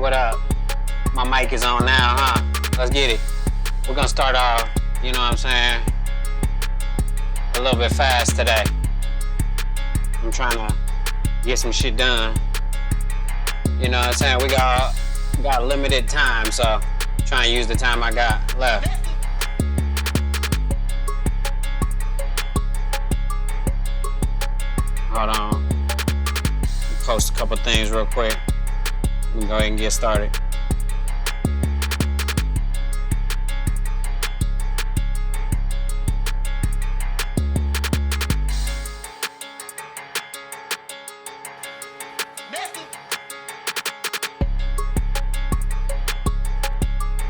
what up? My mic is on now, huh? Let's get it. We're gonna start off, you know what I'm saying, a little bit fast today. I'm trying to get some shit done. You know what I'm saying? We got limited time, so trying to use the time I got left. Hold on. Post a couple things real quick. We can go ahead and get started.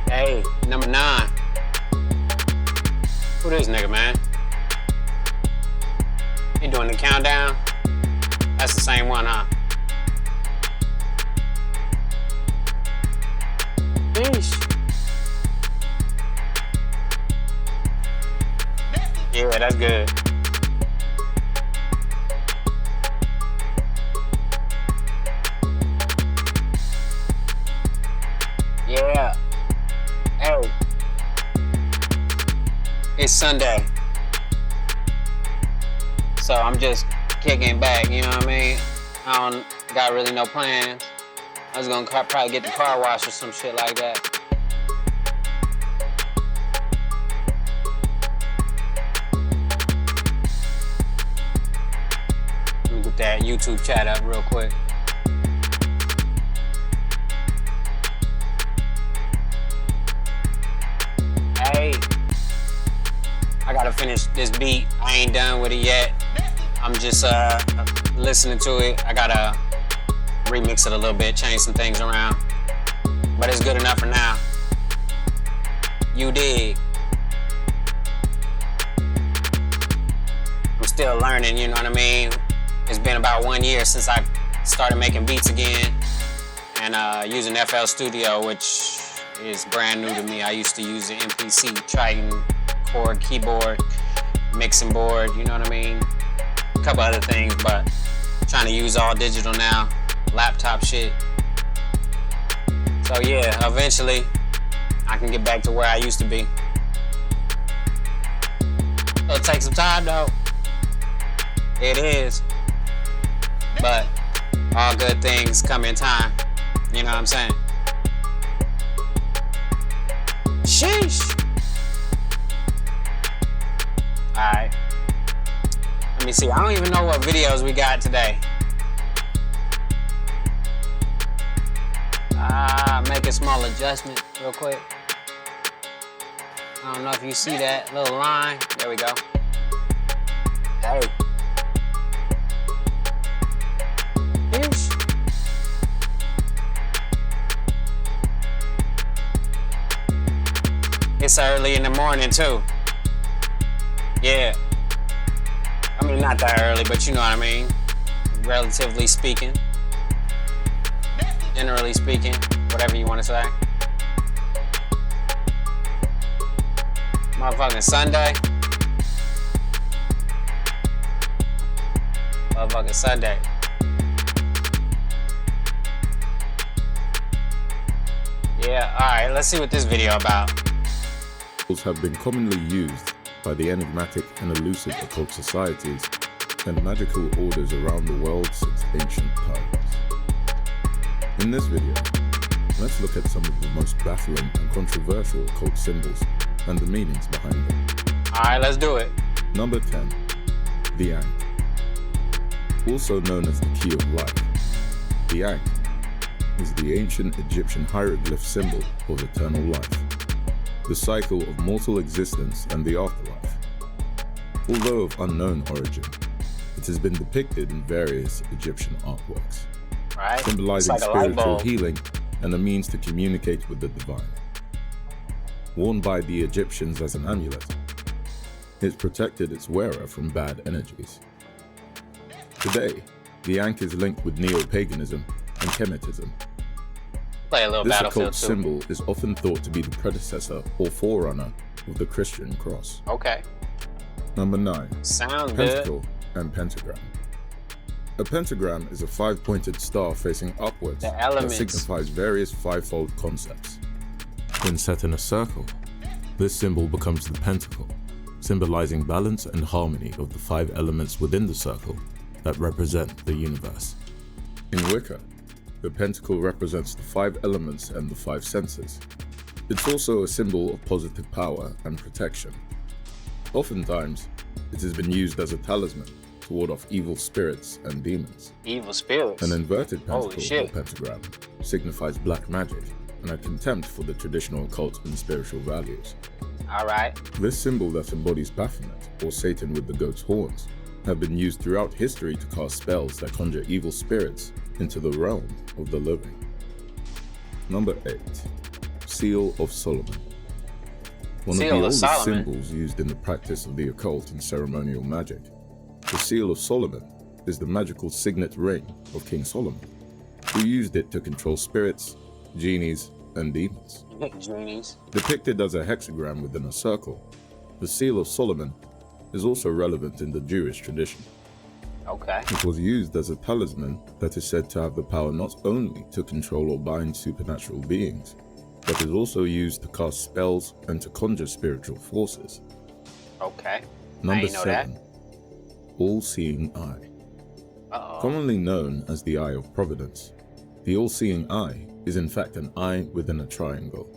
Hey, number 9. Who this nigga, man? He doing the countdown? That's the same one, huh? Sheesh. Yeah, that's good. Yeah. Hey. It's Sunday. So I'm just kicking back, you know what I mean? I don't got really no plans. I was gonna probably get the car wash or some shit like that. Let me get that YouTube chat up real quick. Hey, I gotta finish this beat. I ain't done with it yet. I'm just listening to it. I gotta remix it a little bit, change some things around. But it's good enough for now. You dig? I'm still learning, you know what I mean? It's been about 1 year since I started making beats again and using FL Studio, which is brand new to me. I used to use the MPC, Triton, chord, keyboard, mixing board, you know what I mean? A couple other things, but trying to use all digital now, laptop shit. So yeah, eventually I can get back to where I used to be. It'll take some time though. It is. But all good things come in time. You know what I'm saying? Sheesh. Alright. Let me see. I don't even know what videos we got today. Make a small adjustment real quick. I don't know if you see that little line. There we go. Hey. Ish. It's early in the morning too. Yeah. I mean, not that early, but you know what I mean. Relatively speaking. Generally speaking, whatever you want to say. Motherfucking Sunday. Motherfucking Sunday. Yeah, alright, let's see what this video about. Have been commonly used by the enigmatic and elusive occult societies and magical orders around the world since ancient times. In this video, let's look at some of the most baffling and controversial occult symbols and the meanings behind them. Alright, let's do it. Number 10. The Ankh. Also known as the Key of Life, the Ankh is the ancient Egyptian hieroglyph symbol of eternal life, the cycle of mortal existence and the afterlife. Although of unknown origin, it has been depicted in various Egyptian artworks, right, symbolizing like spiritual healing and a means to communicate with the divine. Worn by the Egyptians as an amulet, it protected its wearer from bad energies. Today, the Ankh is linked with neo-paganism and Kemetism. Play a little This Battlefield occult symbol is often thought to be the predecessor or forerunner of the Christian cross. Okay. Number 9. Sounds Pentacle and pentagram. A pentagram is a five-pointed star facing upwards The that elements. signifies various fivefold concepts. When set in a circle, this symbol becomes the pentacle, symbolizing balance and harmony of the five elements within the circle that represent the universe. In Wicca, the pentacle represents the five elements and the five senses. It's also a symbol of positive power and protection. Oftentimes, it has been used as a talisman to ward off evil spirits and demons. Evil spirits. An inverted Holy pentacle or shit. pentagram signifies black magic and a contempt for the traditional occult and spiritual values. Alright. This symbol that embodies Baphomet, or Satan with the goat's horns, have been used throughout history to cast spells that conjure evil spirits into the realm of the living. Number 8. Seal of Solomon. One Seal of the of oldest Solomon. symbols used in the practice of the occult and ceremonial magic. The Seal of Solomon is the magical signet ring of King Solomon, who used it to control spirits, genies, and demons. Genies. Depicted as a hexagram within a circle, the Seal of Solomon is also relevant in the Jewish tradition. Okay. It was used as a talisman that is said to have the power not only to control or bind supernatural beings, but is also used to cast spells and to conjure spiritual forces. Okay. Number ain't know that. 7. All-Seeing Eye. Uh-oh. Commonly known as the Eye of Providence, the All-Seeing Eye is in fact an eye within a triangle.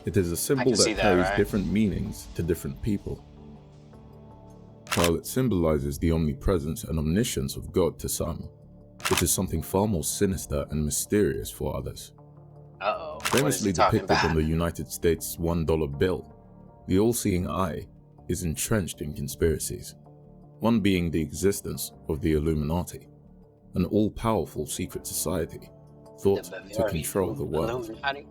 It is a symbol see that that, carries right? different meanings to different people. While it symbolizes the omnipresence and omniscience of God to some, it is something far more sinister and mysterious for others. Uh-oh. What is Famously he talking depicted about? on the United States $1 bill, the All-Seeing Eye is entrenched in conspiracies, one being the existence of the Illuminati, an all-powerful secret society thought to control the world. Illuminati?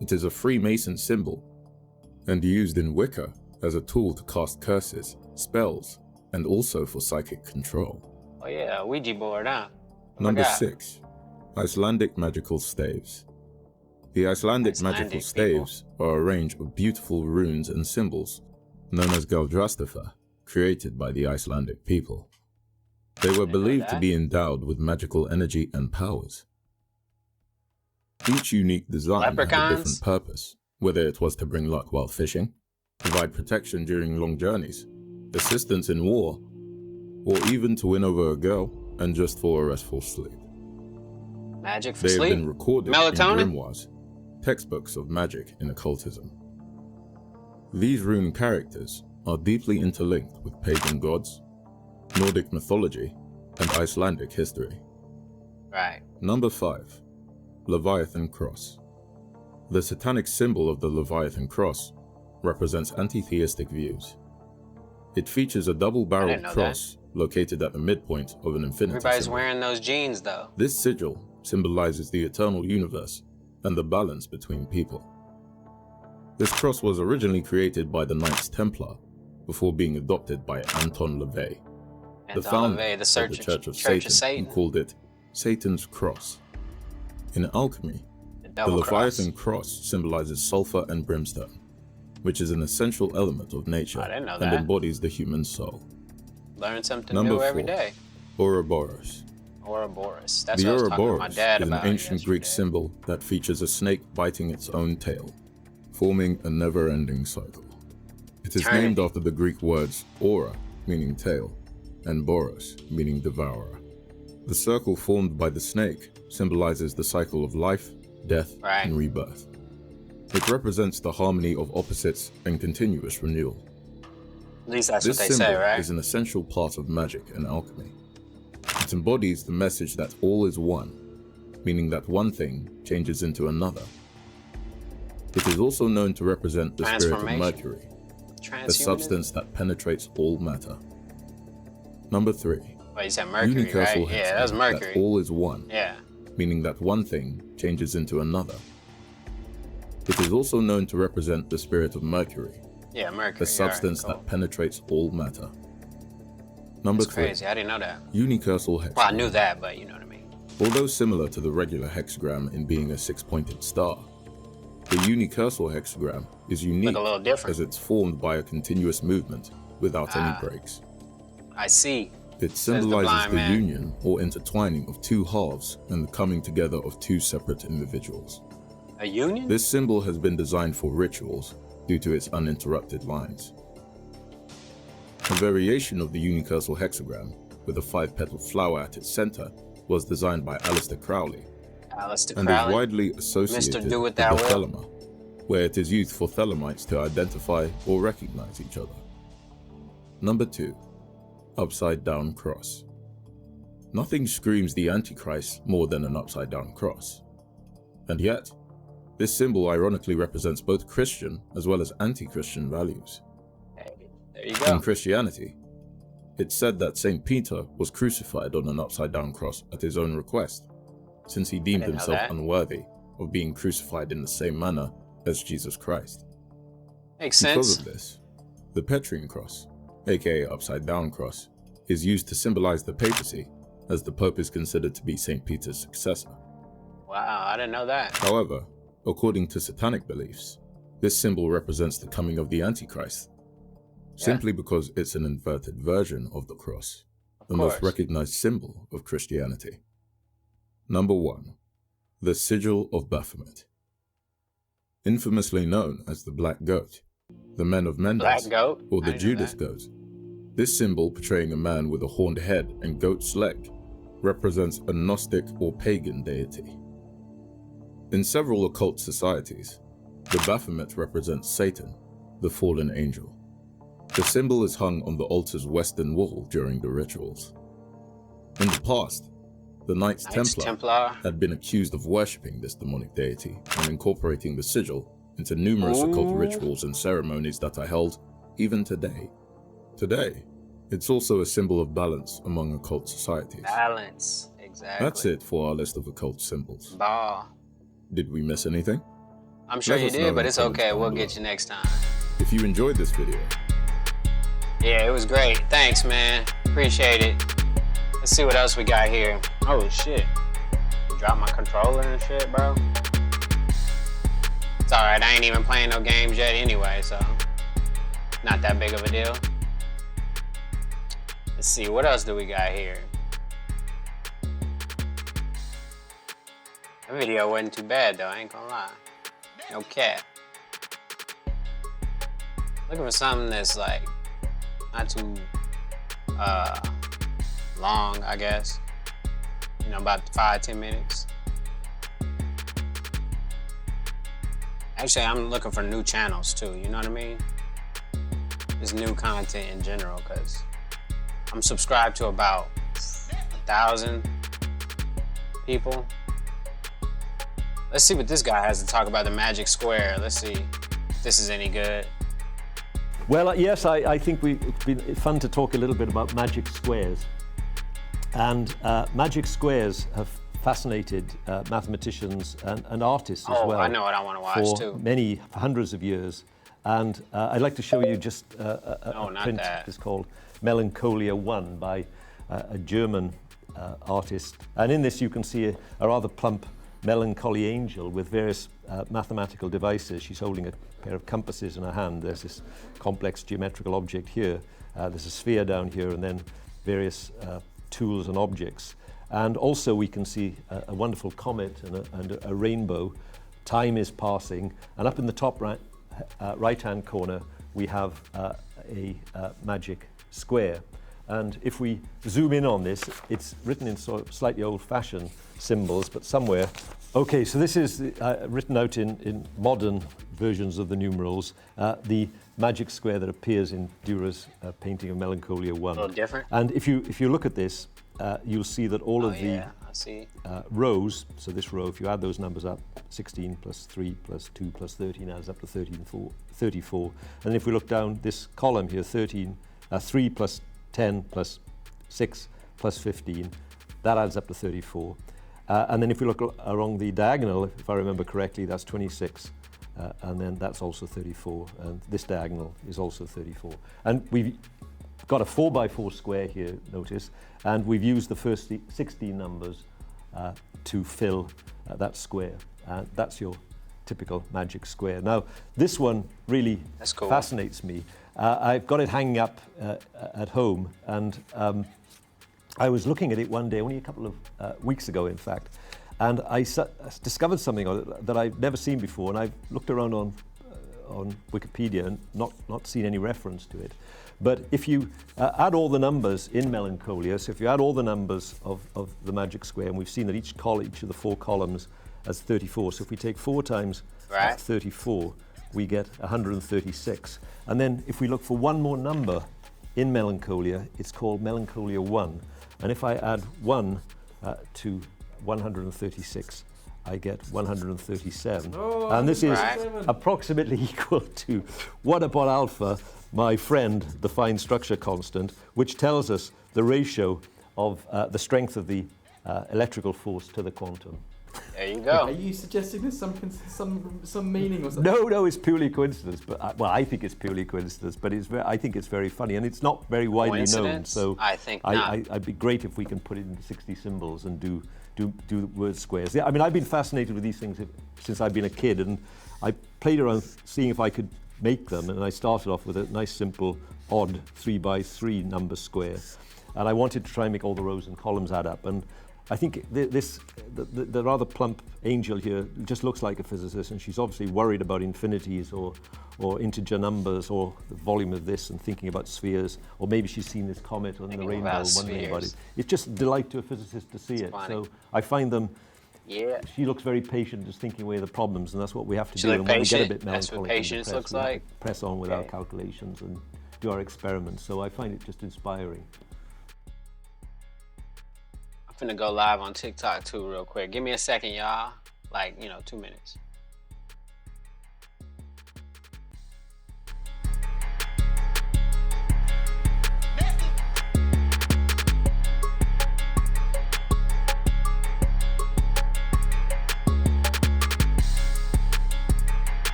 It is a Freemason symbol and used in Wicca as a tool to cast curses, spells, and also for psychic control. Oh yeah, Ouija board, huh? Oh my Number God. 6. Icelandic Magical Staves. The Icelandic magical Icelandic staves are a range of beautiful runes and symbols known as Galdrastafar, created by the Icelandic people. They were know believed to that. be endowed with magical energy and powers. Each unique design had a Leprechauns? different purpose, whether it was to bring luck while fishing, provide protection during long journeys, assistance in war, or even to win over a girl and just for a restful sleep. Magic for They have sleep? been recorded Melatonin? in grimoires, textbooks of magic and occultism. These rune characters are deeply interlinked with pagan gods, Nordic mythology, and Icelandic history. Right. Number 5. Leviathan Cross. The satanic symbol of the Leviathan Cross represents anti-theistic views. It features a I double-barreled didn't know cross located at the midpoint of an infinity Everybody's symbol. wearing those jeans though. This sigil symbolizes the eternal universe and the balance between people. This cross was originally created by the Knights Templar before being adopted by Anton LaVey, the Anton founder LaVey, the of the Church of Satan, who called it Satan's Cross. In alchemy, The the double cross. Leviathan cross symbolizes sulfur and brimstone, which is an essential element of nature I didn't know and that. embodies the human soul. Learn something Number new every 4. day. Ouroboros. Ouroboros. That's The what I was talking to my Ouroboros dad is an about ancient Greek yesterday. symbol that features a snake biting its own tail, forming a never-ending cycle. It is Eternity. named after the Greek words aura, meaning tail, and boros, meaning devourer. The circle formed by the snake symbolizes the cycle of life, death, Right. and rebirth. It represents the harmony of opposites and continuous renewal. At least that's This what they symbol say, right? is an essential part of magic and alchemy. It embodies the message that all is one, meaning that one thing changes into another. It is also known to represent the spirit of Transformation. Mercury, the Transhumanism? substance that penetrates all matter. Number 3. Well, you said Mercury, Universal right? Yeah, that's hexagram, Mercury. that all is one, Yeah. meaning that one thing changes into another. It is also known to represent the spirit of Mercury, Yeah, Mercury. the substance All right, that penetrates all matter. Number That's 3. crazy. I didn't know that. Unicursal hexagram. Well, I knew that, but you know what I mean. Although similar to the regular hexagram in being a six-pointed star, the unicursal hexagram is unique Look a little different. as it's formed by a continuous movement without any Ah. breaks. I see. It Says the symbolizes blind the man. union or intertwining of two halves and the coming together of two separate individuals. A union? This symbol has been designed for rituals due to its uninterrupted lines. A variation of the unicursal hexagram with a 5-petal flower at its center was designed by Aleister Crowley Aleister and is Crowley. widely associated Do with It the Thou Will. thelema, where it is used for Thelemites to identify or recognize each other. Number 2. Upside down cross. Nothing screams the Antichrist more than an upside down cross. And yet, this symbol ironically represents both Christian as well as anti-Christian values. Hey, there you In go. Christianity, it's said that St. Peter was crucified on an upside down cross at his own request, since he deemed didn't know himself that. unworthy of being crucified in the same manner as Jesus Christ. Makes Because sense. of this, the Petrine cross, aka upside down cross, is used to symbolize the papacy, as the Pope is considered to be St. Peter's successor. Wow, I didn't know that. However, according to satanic beliefs, this symbol represents the coming of the Antichrist, simply because it's an inverted version of the cross, the most course. recognized symbol of Christianity. Number 1. The Sigil of Baphomet. Infamously known as the Black Goat, the Men of Mendes, Black goat? or I the didn't know Judas that. goat. This symbol, portraying a man with a horned head and goat's leg, represents a Gnostic or pagan deity. In several occult societies, the Baphomet represents Satan, the fallen angel. The symbol is hung on the altar's western wall during the rituals. In the past, the Knights Knights Templar Templar. had been accused of worshipping this demonic deity and incorporating the sigil into numerous occult Ooh. rituals and ceremonies that are held even today. Today, it's also a symbol of balance among occult societies. Balance. Exactly. That's it for our list of occult symbols. Ball. Did we miss anything? I'm sure Let you us know in did, but the it's comments okay. down We'll below. get you next time. If you enjoyed this video, Yeah, it was great. Thanks, man. Appreciate it. Let's see what else we got here. Oh, shit. Dropped my controller and shit, bro. It's alright. I ain't even playing no games yet anyway, so not that big of a deal. Let's see. What else do we got here? That video wasn't too bad, though. I ain't gonna lie. No cap. Looking for something that's like not too long, I guess. You know, about 5-10 minutes. Actually, I'm looking for new channels too, you know what I mean? Just new content in general, because I'm subscribed to about 1,000 people. Let's see what this guy has to talk about the Magic Square. Let's see if this is any good. Well, yes, I think it's been fun to talk a little bit about magic squares. And magic squares have fascinated mathematicians and artists as Oh, well. I know what I want to watch for too. many hundreds of years. And I'd like to show you just a not print. that. It's called Melancholia 1 by a German artist. And in this you can see a rather plump melancholy angel with various mathematical devices. She's holding a pair of compasses in her hand. There's this complex geometrical object here. There's a sphere down here, and then various tools and objects. And also we can see a wonderful comet and a rainbow. Time is passing, and up in the top right-hand corner we have a magic square. And if we zoom in on this, it's written in sort of slightly old-fashioned symbols, but somewhere. Okay, so this is written out in modern versions of the numerals, the magic square that appears in Dürer's painting of Melancholia 1. A little different. And if you look at this, you'll see that all Oh, of yeah, I see. the rows, so this row, if you add those numbers up, 16 plus 3 plus 2 plus 13 adds up to 34. And if we look down this column here, 3 plus 10 plus 6 plus 15, that adds up to 34. And then if we look along the diagonal, if I remember correctly, that's 26. And then that's also 34. And this diagonal is also 34. And we've got a 4x4 square here, notice, and we've used the first 16 numbers to fill that square. And that's your typical magic square. Now, this one really That's cool. fascinates me. I've got it hanging up at home, and I was looking at it one day, only a couple of weeks ago, in fact, and I discovered something on it that I've never seen before, and I've looked around on Wikipedia and not seen any reference to it. But if you add all the numbers in Melancholia, so if you add all the numbers of the magic square, and we've seen that each of the 4 columns has 34, so if we take 4 times 34, we get 136. And then if we look for one more number in Melancholia, it's called Melancholia 1. And if I add 1 to 136, I get 137. Oh, and this is approximately equal to 1 upon alpha, my friend, the fine structure constant, which tells us the ratio of the strength of the electrical force to the quantum. There you go. Are you suggesting there's some meaning or something? No, it's purely coincidence. But I think it's purely coincidence. But I think it's very funny, and it's not very widely known. So I think not. I'd be great if we can put it into 60 symbols and do word squares. Yeah, I mean, I've been fascinated with these things since I've been a kid, and I played around seeing if I could make them. And I started off with a nice, simple, odd 3x3 number square, and I wanted to try and make all the rows and columns add up. And I think the rather plump angel here just looks like a physicist, and she's obviously worried about infinities or integer numbers or the volume of this, and thinking about spheres, or maybe she's seen this comet on the rainbow, wondering about it. It's just a delight to a physicist to see it. Funny. So I find them. Yeah. She looks very patient, just thinking away the problems, and that's what we have to She do. look And when we get a patient? bit That's what melancholic, patience looks we have to like? press on with our calculations and do our experiments. So I find it just inspiring. I'm finna go live on TikTok too real quick. Give me a second, y'all. Like, 2 minutes.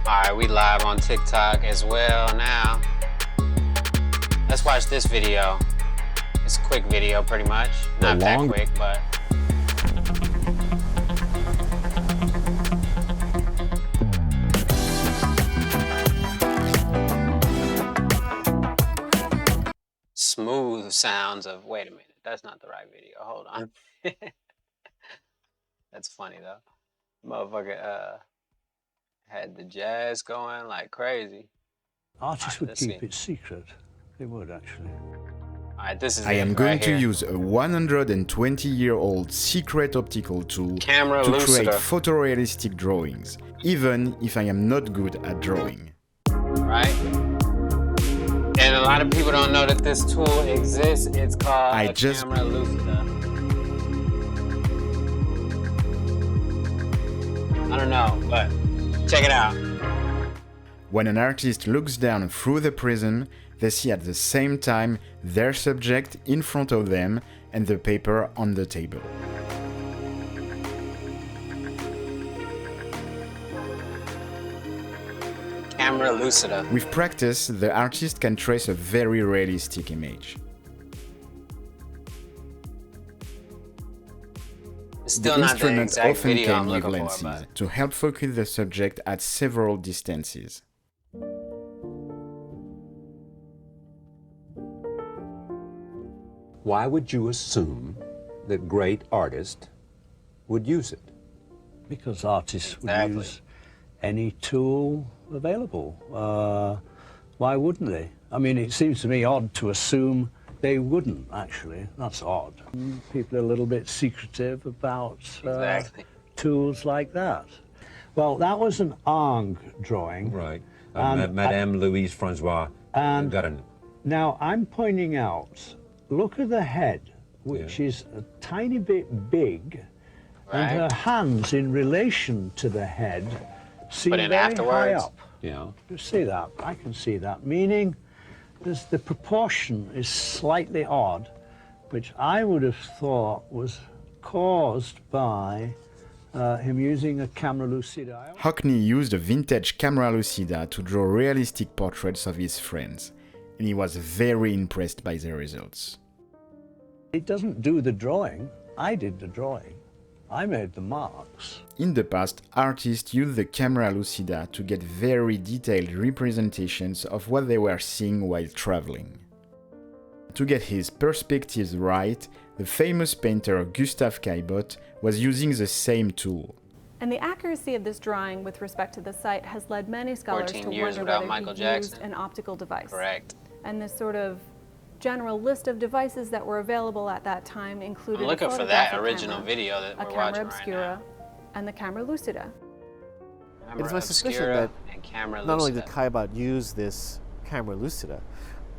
Alright, we live on TikTok as well now. Let's watch this video. It's a quick video pretty much. Not that quick, but smooth sounds of, wait a minute, that's not the right video. Hold on. That's funny though. Motherfucker had the jazz going like crazy. Artists would keep it secret. They would, actually. All right, this is I am going to use a 120-year-old secret optical tool Camera to create Lucida. photorealistic drawings, even if I am not good at drawing. Right? And a lot of people don't know that this tool exists. It's called Camera Lucida. I don't know, but check it out. When an artist looks down through the prism, they see at the same time their subject in front of them and the paper on the table. Camera Lucida. With practice, the artist can trace a very realistic image. It's still The not the instrument exact often video I'm came with looking lenses for, but to help focus the subject at several distances. Why would you assume that great artists would use it? Because artists would Exactly. use any tool available. Why wouldn't they? I mean, it seems to me odd to assume they wouldn't, actually. That's odd. People are a little bit secretive about Exactly. tools like that. Well, that was an Arndt drawing. Right. And- Madame Louise Francois and- Garin. Now, I'm pointing out, look at the head, which is a tiny bit big, and her hands in relation to the head seem But then very high afterwards? up. Yeah. You see that? I can see that. Meaning, the proportion is slightly odd, which I would have thought was caused by him using a camera lucida. Hockney used a vintage camera lucida to draw realistic portraits of his friends. and he was very impressed by the results. It doesn't do the drawing. I did the drawing. I made the marks. In the past, artists used the camera lucida to get very detailed representations of what they were seeing while traveling. To get his perspectives right, the famous painter Gustave Caillebotte was using the same tool. And the accuracy of this drawing with respect to the site has led many scholars 14 to years wonder without whether Michael he Jackson. used an optical device. Correct. And this sort of general list of devices that were available at that time included I'm looking a for that photographic original camera, video that a we're camera watching obscura, right and the camera lucida. now. It is my suspicion Obscura that and camera not only lucida. did Caillebotte use this camera lucida,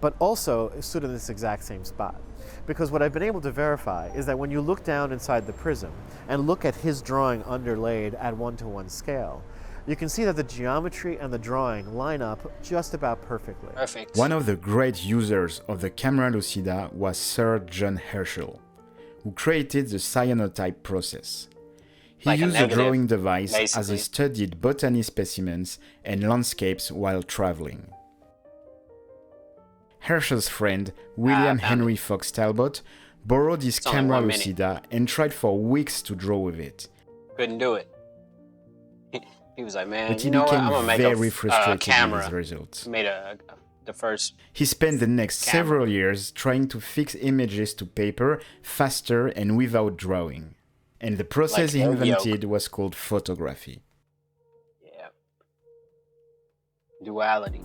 but also it stood in this exact same spot. Because what I've been able to verify is that when you look down inside the prism and look at his drawing underlaid at 1:1 scale, you can see that the geometry and the drawing line up just about perfectly. Perfect. One of the great users of the camera lucida was Sir John Herschel, who created the cyanotype process. He Like a used a negative, drawing device as basically. he studied botany specimens and landscapes while traveling. Herschel's friend, William found Henry Fox Talbot, borrowed his It's only camera 1 minute. lucida and tried for weeks to draw with it. Couldn't do it. He was like, man, But he you know what? became I'm gonna make very a frustrated with camera. his results. Made the first. He spent the next Camera. several years trying to fix images to paper faster and without drawing. And the process he Like egg yolk. invented was called photography. Yeah. Duality.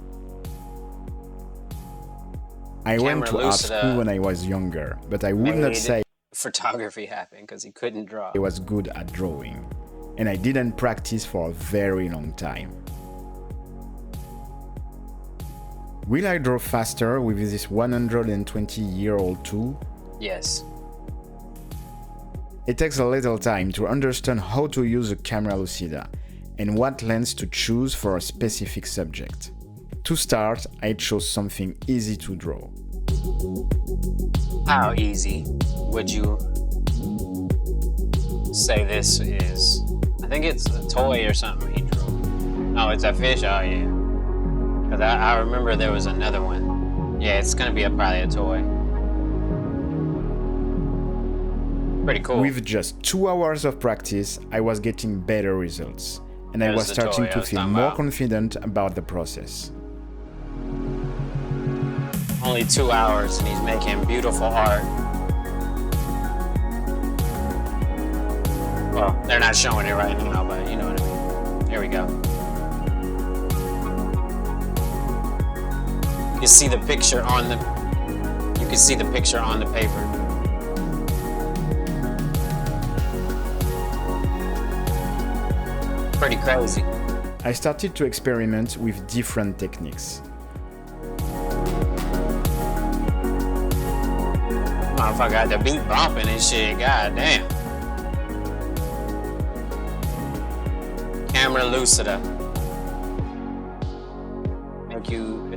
I went to Camera art lucida school when I was younger, but I would not made say photography happen because he couldn't draw. I was good at drawing. And I didn't practice for a very long time. Will I draw faster with this 120-year-old tool? Yes. It takes a little time to understand how to use a camera lucida and what lens to choose for a specific subject. To start, I chose something easy to draw. How easy would you say this is? I think it's a toy or something he drew. Oh, it's a fish? Oh, yeah. Because I remember there was another one. Yeah, it's going to be probably a toy. Pretty cool. With just 2 hours of practice, I was getting better results, and I There's was the starting toy I to was feel talking more about. confident about the process. Only 2 hours and he's making beautiful art. Well, they're not showing it right now, but you know what I mean. Here we go. You can see the picture on the. You can see the picture on the paper. Pretty crazy. I started to experiment with different techniques. Motherfucker got the beat bumping and shit. God damn. Camera lucida.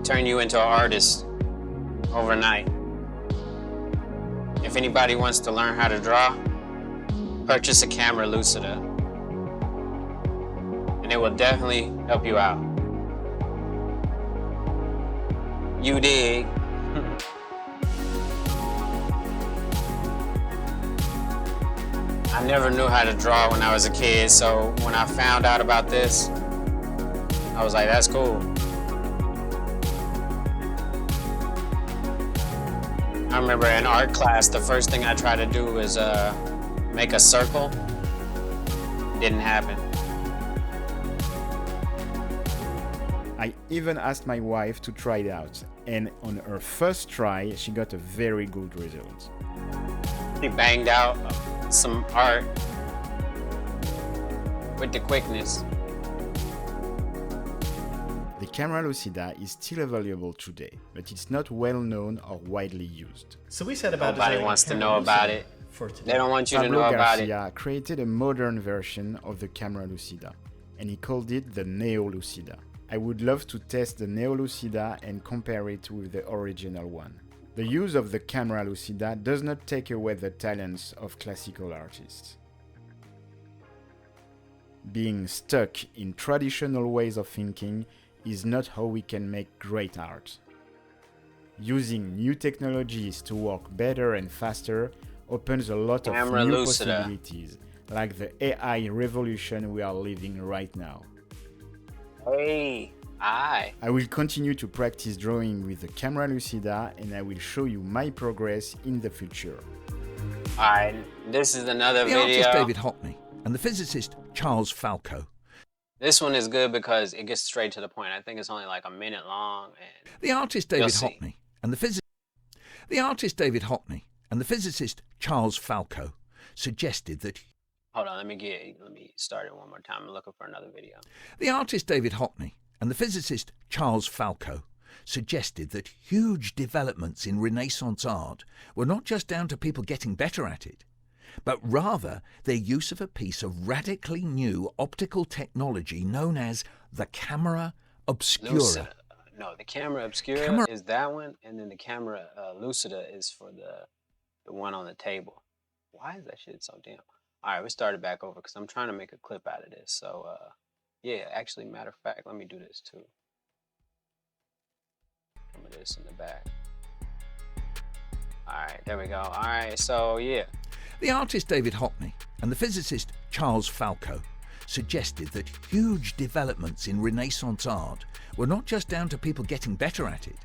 Turn you into an artist overnight. If anybody wants to learn how to draw, purchase a camera lucida. And it will definitely help you out. You dig? I never knew how to draw when I was a kid, so when I found out about this, I was like, that's cool. I remember in art class, the first thing I tried to do was make a circle. Didn't happen. I even asked my wife to try it out, and on her first try, she got a very good result. He banged out some art with the quickness. The camera lucida is still available today, but it's not well known or widely used. So we said about Nobody designing wants to camera know about lucida it. for today. They don't want you to Pablo know about it. Garcia created a modern version of the camera lucida, and he called it the Neo Lucida. I would love to test the Neo Lucida and compare it with the original one. The use of the camera lucida does not take away the talents of classical artists. Being stuck in traditional ways of thinking is not how we can make great art. Using new technologies to work better and faster opens a lot of Camera new Lucida. possibilities, like the AI revolution we are living right now. Hey, I will continue to practice drawing with the Camera Lucida, and I will show you my progress in the future. Alright, this is another The video. artist David Hockney and the physicist Charles Falco. This one is good because it gets straight to the point. I think it's only like a minute long. And The artist You'll David see. Hockney and the artist David Hockney and the physicist Charles Falco suggested that hold on, let me start it one more time. I'm looking for another video. the artist David Hockney and the physicist Charles Falco suggested that huge developments in Renaissance art were not just down to people getting better at it, but rather their use of a piece of radically new optical technology known as the camera obscura. Lucida. No, the camera obscura Camera- is that one, and then the camera lucida is for the one on the table. Why is that shit so damn? All right, we started back over because I'm trying to make a clip out of this. So, yeah, actually, matter of fact, let me do this too. Some of this in the back. All right, there we go. All right, so yeah. The artist David Hockney and the physicist Charles Falco suggested that huge developments in Renaissance art were not just down to people getting better at it,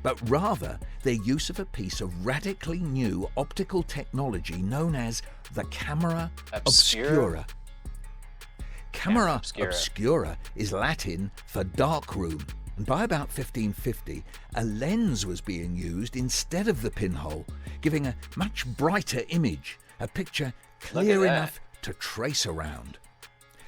but rather their use of a piece of radically new optical technology known as the camera obscura. Camera obscura is Latin for dark room, and by about 1550, a lens was being used instead of the pinhole, giving a much brighter image, a picture clear enough to trace around.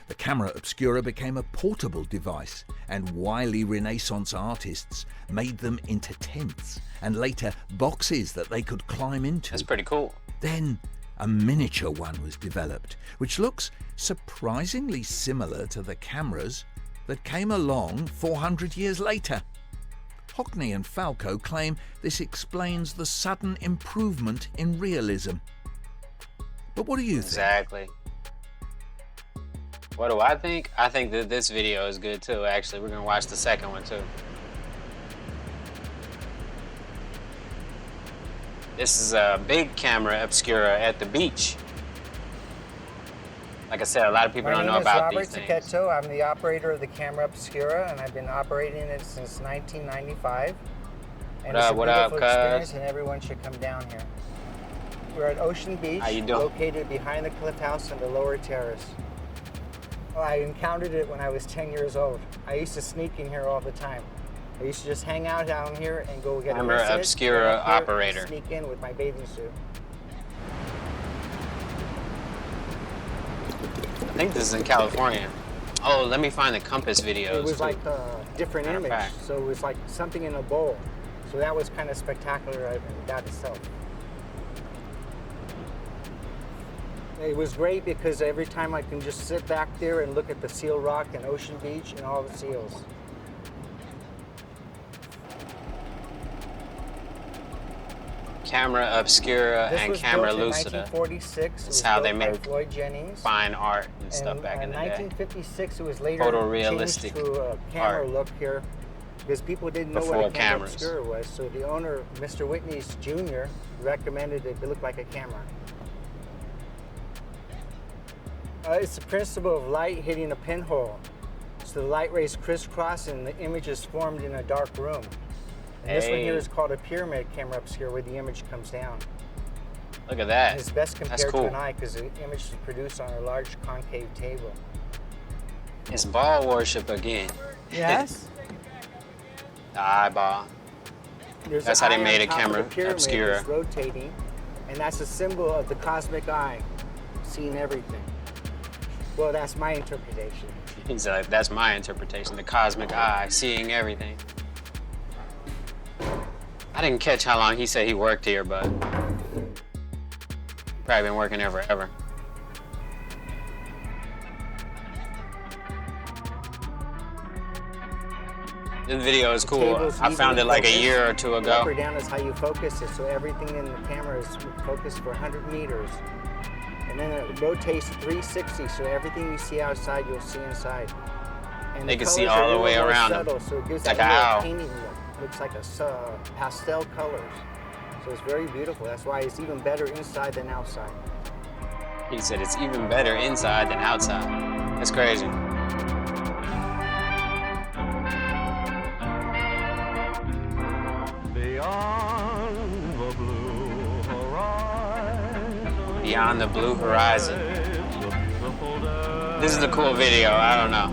The camera obscura became a portable device, and wily Renaissance artists made them into tents and later boxes that they could climb into. That's pretty cool. Then a miniature one was developed, which looks surprisingly similar to the cameras that came along 400 years later. Hockney and Falco claim this explains the sudden improvement in realism. But what do you think? Exactly. What do I think? I think that this video is good too. Actually, we're gonna watch the second one too. This is a big camera obscura at the beach. Like I said, a lot of people don't know about these things. My name is Robert Zucchetto. I'm the operator of the camera obscura, and I've been operating it since 1995. And it's a beautiful experience, and everyone should come down here. We're at Ocean Beach, located behind the Cliff House on the lower terrace. Well, I encountered it when I was 10 years old. I used to sneak in here all the time. I used to just hang out down here and go get Camera obscura operator. Sneak in with my bathing suit. I think this is in California. Oh, let me find the compass videos. It was too. like a different image, so it was like something in a bowl. So that was kind of spectacular in that itself. It was great because every time I can just sit back there and look at the seal rock and Ocean Beach and all the seals. Camera obscura and camera lucida. 1946. That's how they make Floyd Jennings. fine art and stuff back in the day. 1956, it was later Photorealistic changed to a camera art. look here because people didn't know Before what a camera cameras. obscura was. So the owner, Mr. Whitney's Jr., recommended it to look like a camera. It's the principle of light hitting a pinhole. So the light rays crisscross and the image is formed in a dark room. And this one here is called a pyramid camera obscura, where the image comes down. Look at that. And it's best compared That's cool. to an eye because the image is produced on a large concave table. It's ball worship again. Yes? The eyeball. There's That's an how they eye made on a top of camera the pyramid obscura. that's rotating, and that's a symbol of the cosmic eye, seeing everything. Well, that's my interpretation. He's like, that's my interpretation. The cosmic eye, seeing everything. I didn't catch how long he said he worked here, but probably been working there forever. This video is cool. I found it like a year or two ago. Up or down is how you focus it, so everything in the camera is focused for 100 meters. And then it rotates 360, so everything you see outside, you'll see inside. And They the can see colors are all the a way little more around them. subtle, so it gives Like that an little owl. painting look. looks like a pastel colors. So it's very beautiful. That's why it's even better inside than outside. He said it's even better inside than outside. That's crazy. Beyond the blue horizon. This is a cool video, I don't know.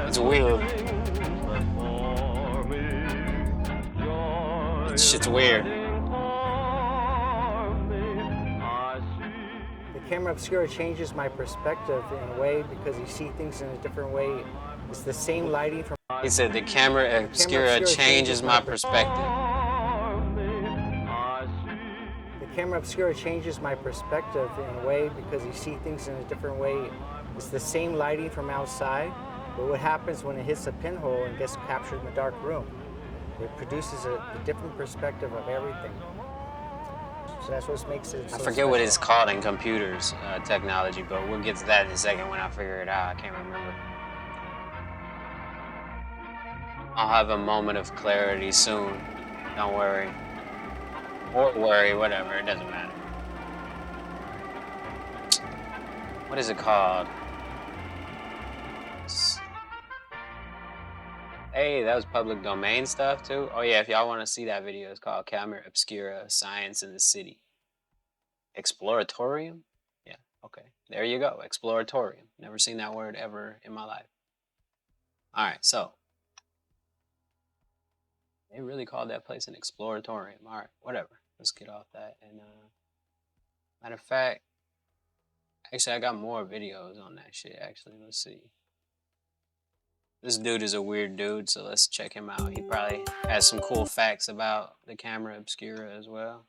It's weird. This shit's weird. The camera obscura changes my perspective in a way because you see things in a different way. It's the same lighting from... He said the camera obscura changes my perspective. The camera obscura changes my perspective in a way because you see things in a different way. It's the same lighting from outside, but what happens when it hits a pinhole and gets captured in the dark room? It produces a different perspective of everything. So that's what makes it so I forget special. what it's called in computers technology, but we'll get to that in a second when I figure it out. I can't remember. I'll have a moment of clarity soon. Don't worry. Or worry, whatever, it doesn't matter. What is it called? Hey, that was public domain stuff too. Oh yeah, if y'all want to see that video, it's called Camera Obscura, Science in the City. Exploratorium? Yeah, okay. There you go, Exploratorium. Never seen that word ever in my life. All right, so. They really called that place an Exploratorium. All right, whatever. Let's get off that. And matter of fact, actually, I got more videos on that shit, actually. Let's see. This dude is a weird dude, so let's check him out. He probably has some cool facts about the camera obscura as well.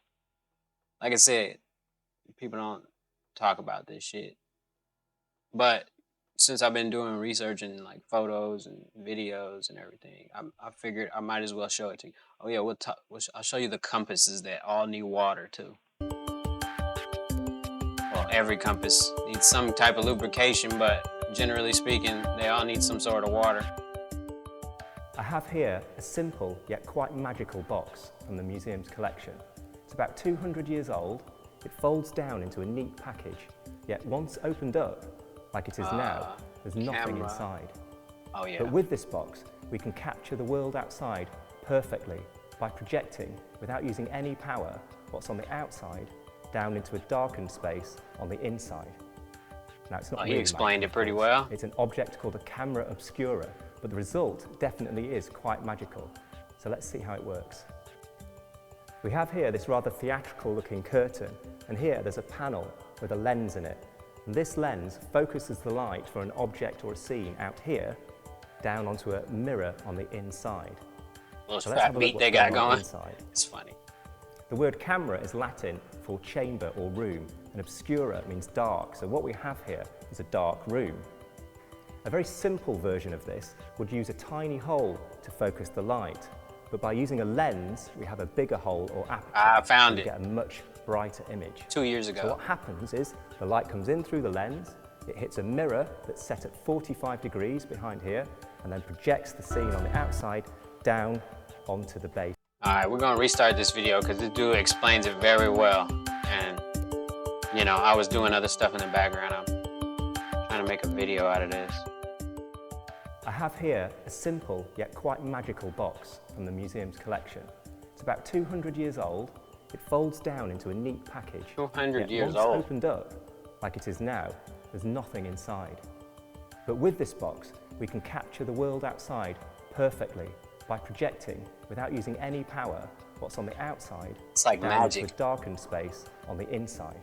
Like I said, people don't talk about this shit. But since I've been doing research and like photos and videos and everything, I figured I might as well show it to you. Oh yeah, I'll show you the compasses that all need water too. Well, every compass needs some type of lubrication, but generally speaking, they all need some sort of water. I have here a simple yet quite magical box from the museum's collection. It's about 200 years old. It folds down into a neat package, yet once opened up, like it is now, there's nothing inside. Oh yeah. But with this box, we can capture the world outside perfectly by projecting, without using any power, what's on the outside down into a darkened space on the inside. Now, it's not he explained it pretty well. It's an object called a camera obscura, but the result definitely is quite magical. So let's see how it works. We have here this rather theatrical looking curtain, and here there's a panel with a lens in it. And this lens focuses the light for an object or a scene out here down onto a mirror on the inside. Little fat beat they got going. It's funny. The word camera is Latin for chamber or room, and obscura means dark. So what we have here is a dark room. A very simple version of this would use a tiny hole to focus the light, but by using a lens, we have a bigger hole or aperture. I found it. Get a much brighter image. 2 years ago. So what happens is the light comes in through the lens, it hits a mirror that's set at 45 degrees behind here, and then projects the scene on the outside down onto the base. All right, we're gonna restart this video because this dude explains it very well. And, you know, I was doing other stuff in the background. I'm trying to make a video out of this. I have here a simple yet quite magical box from the museum's collection. It's about 200 years old. It folds down into a neat package. 200 years once old. Opened up, like it is now, there's nothing inside. But with this box, we can capture the world outside perfectly by projecting, without using any power, what's on the outside. It's like down magic. into a darkened space on the inside.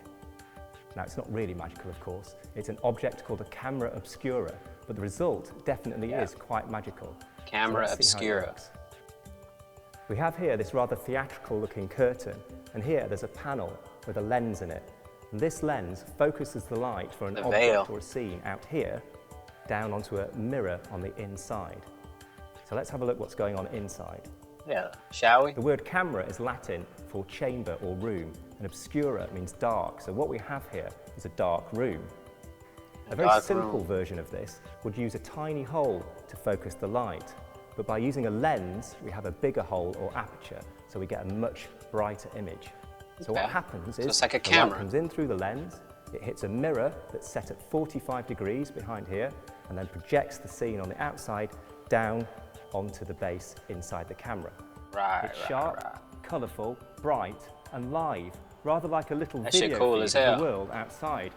Now, it's not really magical, of course. It's an object called a camera obscura, but the result definitely is quite magical. Camera So let's see how it obscura. works. We have here this rather theatrical looking curtain, and here there's a panel with a lens in it. And this lens focuses the light for an The object veil. or a scene out here down onto a mirror on the inside. So let's have a look what's going on inside. Yeah, shall we? The word camera is Latin for chamber or room, and obscura means dark. So what we have here is a dark room. A very dark simple room. version of this would use a tiny hole to focus the light, but by using a lens, we have a bigger hole or aperture, so we get a much brighter image. So what happens is it's like a the light camera. comes in through the lens, it hits a mirror that's set at 45 degrees behind here, and then projects the scene on the outside down onto the base inside the camera. It's sharp, colourful, bright, and live, rather like a little video cool feed as of hell. the world outside.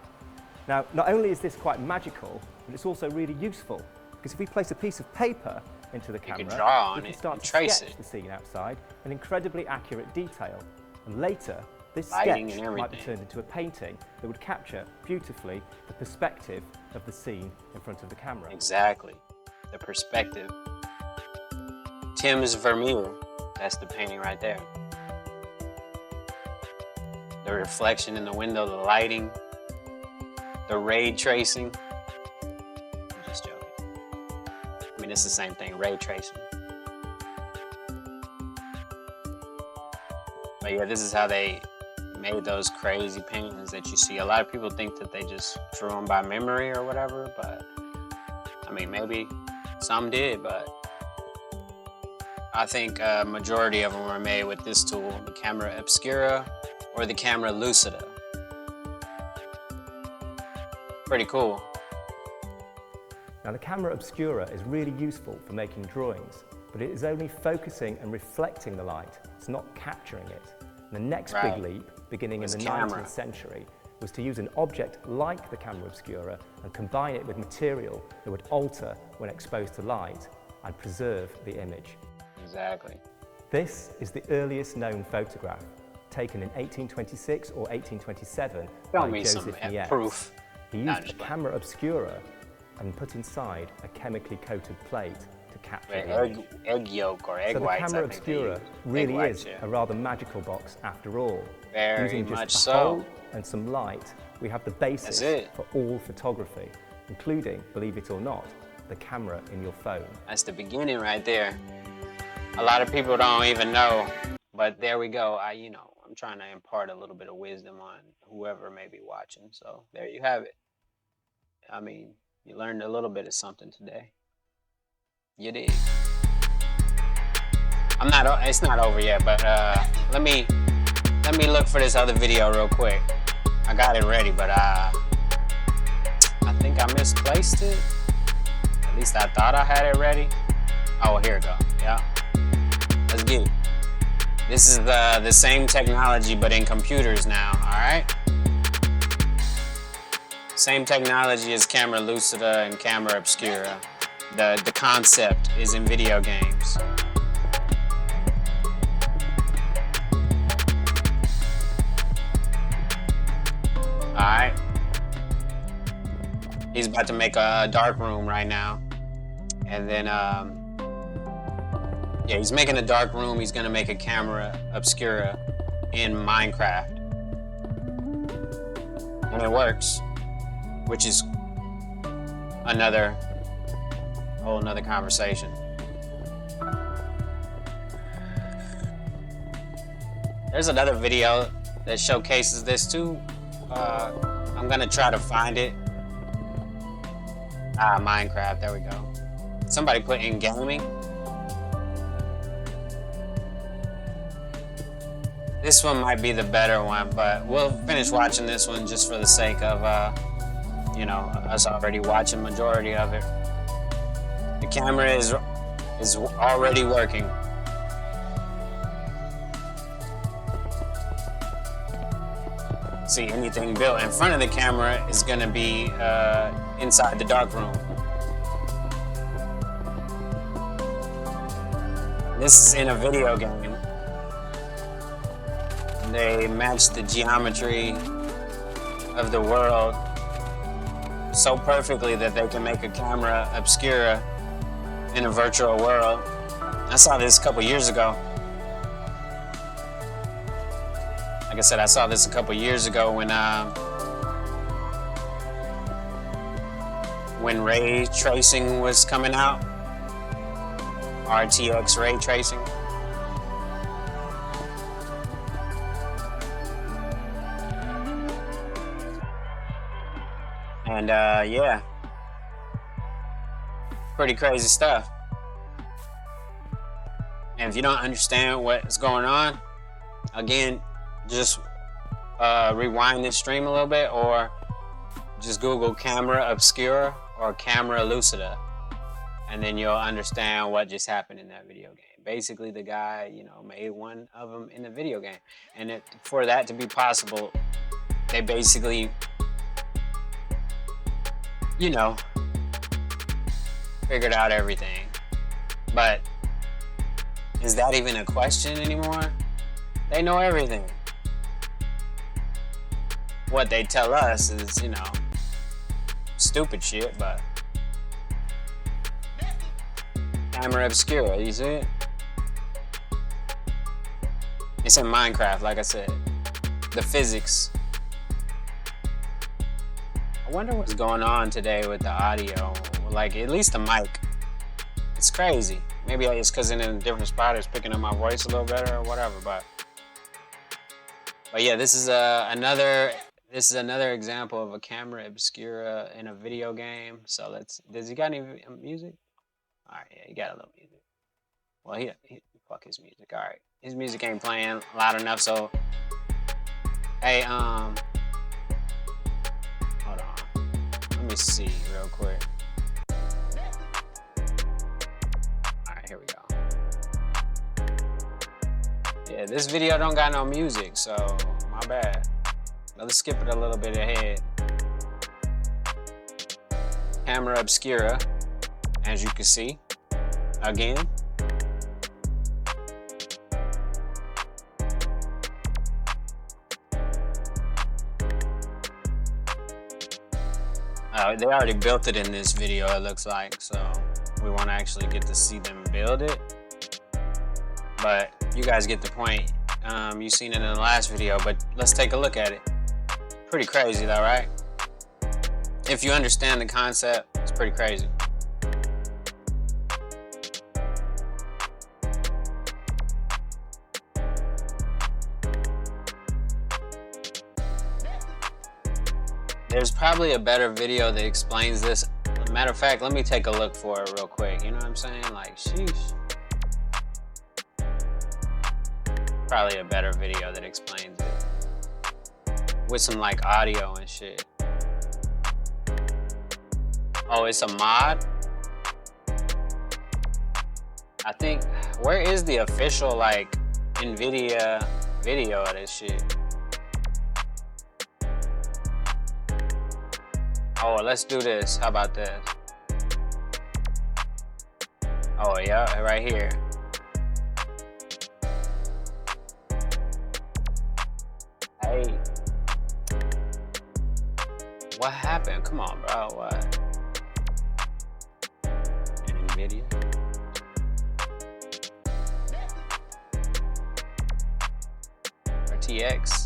Now, not only is this quite magical, but it's also really useful, because if we place a piece of paper into the camera, draw on we can it start and to trace sketch it. the scene outside in incredibly accurate detail. And later, this Lighting sketch and might be everything. turned into a painting that would capture beautifully the perspective of the scene in front of the camera. Exactly. The perspective. Thames Vermeer. That's the painting right there. The reflection in the window, the lighting, the ray tracing. I'm just joking. I mean, it's the same thing, ray tracing. But yeah, this is how they made those crazy paintings that you see. A lot of people think that they just drew them by memory or whatever, but I mean, maybe some did, but I think a majority of them were made with this tool, the Camera Obscura or the Camera Lucida. Pretty cool. Now, the Camera Obscura is really useful for making drawings, but it is only focusing and reflecting the light. It's not capturing it. And the next big leap, beginning in the 19th century, was to use an object like the Camera Obscura and combine it with material that would alter when exposed to light and preserve the image. Exactly. This is the earliest known photograph, taken in 1826 or 1827 by Joseph Niepce. Proof. He used a Camera Obscura and put inside a chemically coated plate to capture the image. Egg yolk or egg so the whites. Camera Obscura really is a rather magical box after all. Using just a hole and some light, we have the basis for all photography, including, believe it or not, the camera in your phone. That's the beginning right there. A lot of people don't even know, but there we go. I'm trying to impart a little bit of wisdom on whoever may be watching. So there you have it. I mean, you learned a little bit of something today. You did. It's not over yet, but let me look for this other video real quick. I got it ready, but I think I misplaced it. At least I thought I had it ready. Oh, here we go. Yeah. Let's get it. This is the same technology, but in computers now, all right? Same technology as Camera Lucida and Camera Obscura. The concept is in video games. All right. He's about to make a dark room right now. And then, yeah, he's making a dark room. He's gonna make a Camera Obscura in Minecraft. And it works, which is whole nother conversation. There's another video that showcases this too. I'm gonna try to find it. Minecraft, there we go. Somebody put in gaming. This one might be the better one, but we'll finish watching this one just for the sake of, us already watching majority of it. The camera is already working. See, anything built in front of the camera is gonna be inside the dark room. This is in a video game. They match the geometry of the world so perfectly that they can make a Camera Obscura in a virtual world. I saw this a couple years ago. Like I said, I saw this a couple years ago when ray tracing was coming out. RTX ray tracing. And yeah, pretty crazy stuff. And if you don't understand what's going on, again, just rewind this stream a little bit, or just Google camera obscura or camera lucida, and then you'll understand what just happened in that video game. Basically, the guy, you know, made one of them in the video game, and for that to be possible, they basically, you know, figured out everything. But is that even a question anymore? They know everything. What they tell us is, you know, stupid shit, but camera obscura, you see it? It's in Minecraft, like I said. The physics. I wonder what's going on today with the audio. Like, at least the mic. It's crazy. Maybe it's because in a different spot it's picking up my voice a little better or whatever, but yeah, this is another example of a camera obscura in a video game. So does he got any music? All right, yeah, he got a little music. Well, he fuck his music. All right, his music ain't playing loud enough. So, hey, hold on. Let me see real quick. All right, here we go. Yeah, this video don't got no music, so my bad. Let's skip it a little bit ahead. Camera obscura, as you can see. Again. They already built it in this video, it looks like, so we won't actually get to see them build it. But you guys get the point. You've seen it in the last video, but let's take a look at it. Pretty crazy though, right? If you understand the concept, it's pretty crazy. There's probably a better video that explains this. Matter of fact, let me take a look for it real quick. You know what I'm saying? Like, sheesh. Probably a better video that explains it. With some like audio and shit. Oh, it's a mod? I think, where is the official like NVIDIA video of this shit? Oh, let's do this. How about this? Oh yeah, right here. Hey. What happened? Come on, bro. What? NVIDIA. RTX.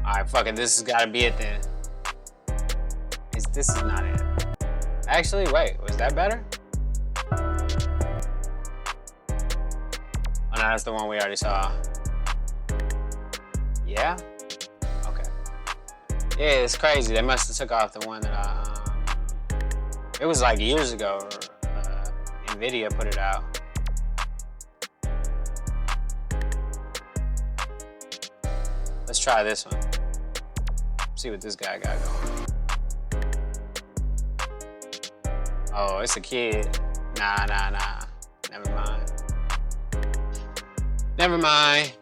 Alright, fuck it. This has got to be it then. This is not it. Actually, wait. Was that better? Oh, no, that's the one we already saw. Yeah? Okay. Yeah, it's crazy. They must have took off the one that it was like years ago. NVIDIA put it out. Let's try this one. See what this guy got going. Oh, it's a kid. Nah. Never mind. Never mind.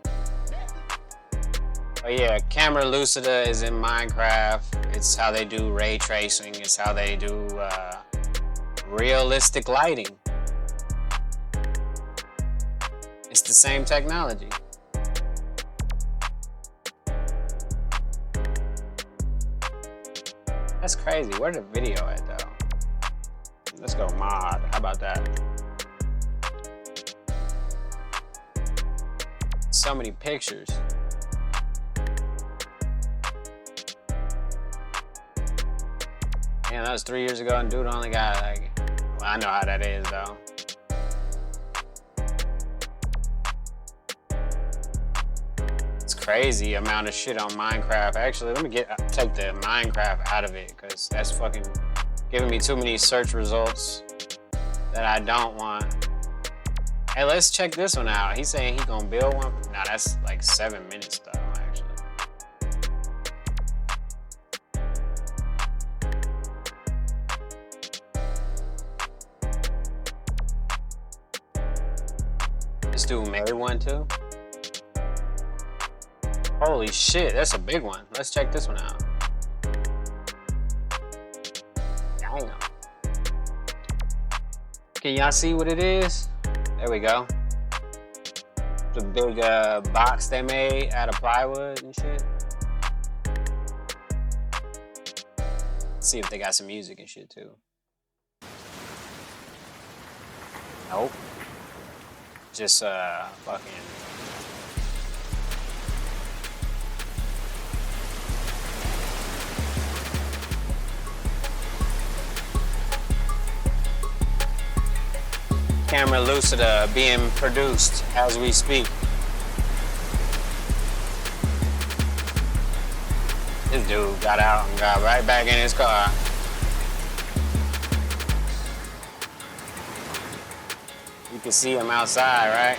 Oh yeah, camera lucida is in Minecraft. It's how they do ray tracing. It's how they do realistic lighting. It's the same technology. That's crazy. Where's the video at though? Let's go mod. How about that? So many pictures. Man, that was 3 years ago and dude only got like, well, I know how that is though. It's crazy. crazy amount of shit on Minecraft. Actually, let me take the Minecraft out of it, because that's fucking giving me too many search results that I don't want. Hey, let's check this one out. He's saying he gonna build one. Nah, that's like 7 minutes though, actually. This dude made one too. Holy shit, that's a big one. Let's check this one out. Damn. Can y'all see what it is? There we go. The big box they made out of plywood and shit. Let's see if they got some music and shit too. Nope. Just fucking. Camera Lucida being produced as we speak. This dude got out and got right back in his car. You can see him outside, right?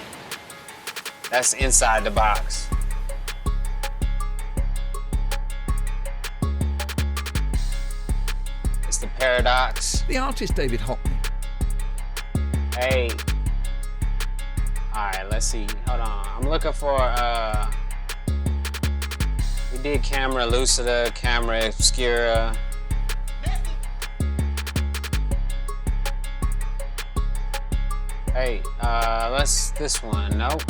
That's inside the box. It's the Paradox. The artist David Hockney. Hey. Alright, let's see. Hold on. I'm looking for we did Camera Lucida, Camera Obscura. Hey, let's this one. Nope.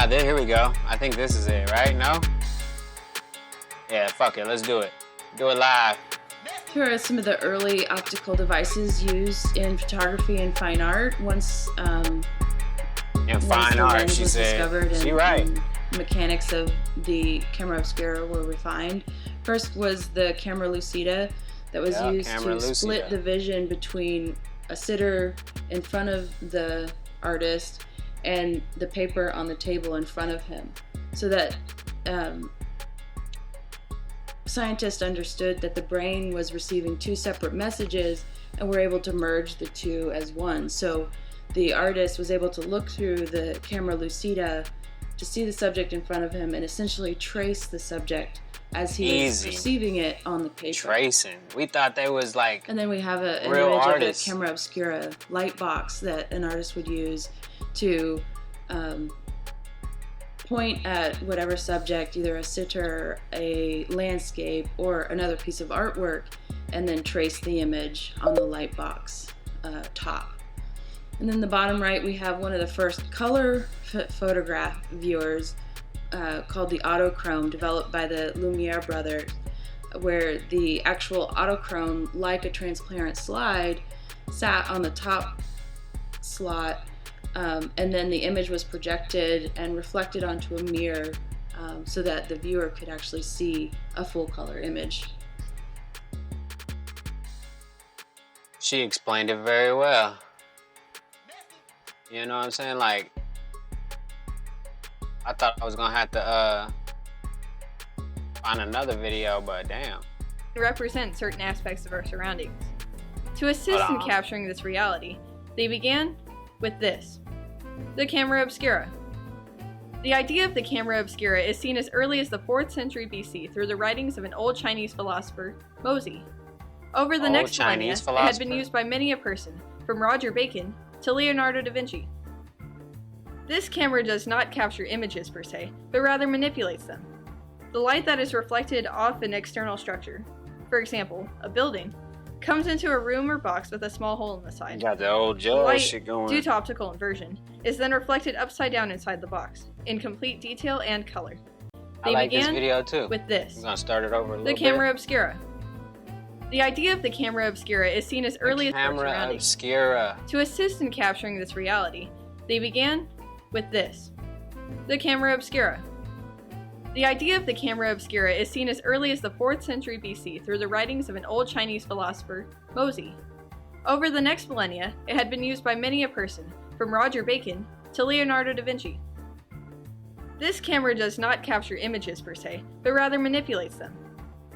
Here we go. I think this is it, right? No? Yeah, fuck it. Let's do it. Do it live. Here are some of the early optical devices used in photography and fine art. Once fine art, she said. Discovered she right. And mechanics of the camera obscura were refined. First was the camera lucida that was used to split the vision between a sitter in front of the artist and the paper on the table in front of him, so that scientists understood that the brain was receiving two separate messages and were able to merge the two as one. So the artist was able to look through the camera lucida to see the subject in front of him and essentially trace the subject as he was perceiving it on the paper. Tracing. We thought they was like. And then we have an real image artists. of a camera obscura light box that an artist would use to point at whatever subject, either a sitter, a landscape, or another piece of artwork, and then trace the image on the light box top. And then the bottom right, we have one of the first color photograph viewers called the Autochrome, developed by the Lumiere brothers, where the actual Autochrome, like a transparent slide, sat on the top slot, and then the image was projected and reflected onto a mirror so that the viewer could actually see a full color image. She explained it very well. You know what I'm saying? Like, I thought I was gonna have to find another video, but damn. Represent certain aspects of our surroundings. To assist in capturing this reality, they began with this, the camera obscura. The idea of the camera obscura is seen as early as the 4th century BC through the writings of an old Chinese philosopher, Mozi. Over the next millennia, it had been used by many a person, from Roger Bacon to Leonardo da Vinci. This camera does not capture images per se, but rather manipulates them. The light that is reflected off an external structure, for example, a building, comes into a room or box with a small hole in the side. Got the old Joe shit going. Due to optical inversion, is then reflected upside down inside the box, in complete detail and color. I like this video too. With this, I'm gonna start it over a little bit. The camera obscura. The idea of the camera obscura is seen as early as our surroundings. Obscura. To assist in capturing this reality, they began with this, the camera obscura. The idea of the camera obscura is seen as early as the 4th century BC through the writings of an old Chinese philosopher, Mozi. Over the next millennia, it had been used by many a person, from Roger Bacon to Leonardo da Vinci. This camera does not capture images per se, but rather manipulates them.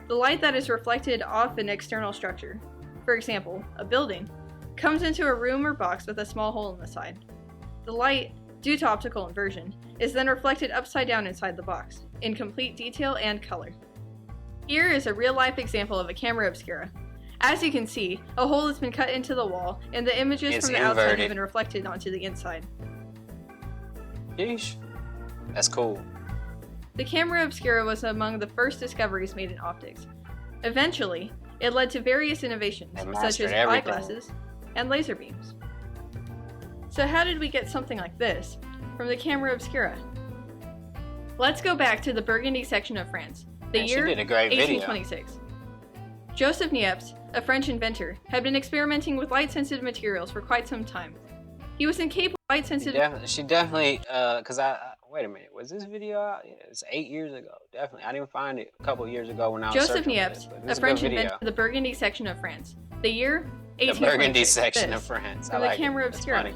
The light that is reflected off an external structure, for example, a building, comes into a room or box with a small hole in the side. The light, due to optical inversion, is then reflected upside down inside the box, in complete detail and color. Here is a real-life example of a camera obscura. As you can see, a hole has been cut into the wall, and the images from the outside have been reflected onto the inside. Yeesh. That's cool. The camera obscura was among the first discoveries made in optics. Eventually, it led to various innovations, such as eyeglasses and laser beams. So how did we get something like this from the camera obscura? Let's go back to the Burgundy section of France, the year 1826. Joseph Niepce, a French inventor, had been experimenting with light-sensitive materials for quite some time. He was incapable of light-sensitive... She definitely, because wait a minute, was this video out? Yeah, it's 8 years ago, definitely. I didn't find it a couple of years ago when I was Joseph Niepce, a French inventor, the Burgundy section of France, the year 1826. The Burgundy section of France. From the camera obscura.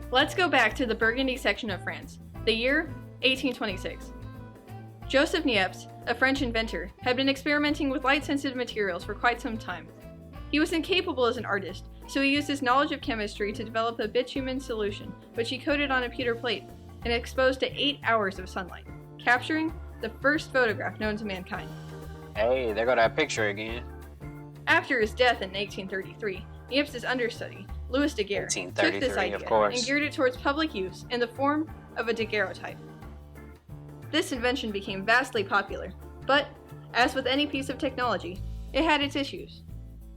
Let's go back to the Burgundy section of France, the year 1826. Joseph Niepce, a French inventor, had been experimenting with light-sensitive materials for quite some time. He was incapable as an artist, so he used his knowledge of chemistry to develop a bitumen solution, which he coated on a pewter plate and exposed to 8 hours of sunlight, capturing the first photograph known to mankind. Hey, there go that picture again. After his death in 1833, Niepce's understudy, Louis Daguerre, took this idea and geared it towards public use in the form of a daguerreotype. This invention became vastly popular, but, as with any piece of technology, it had its issues.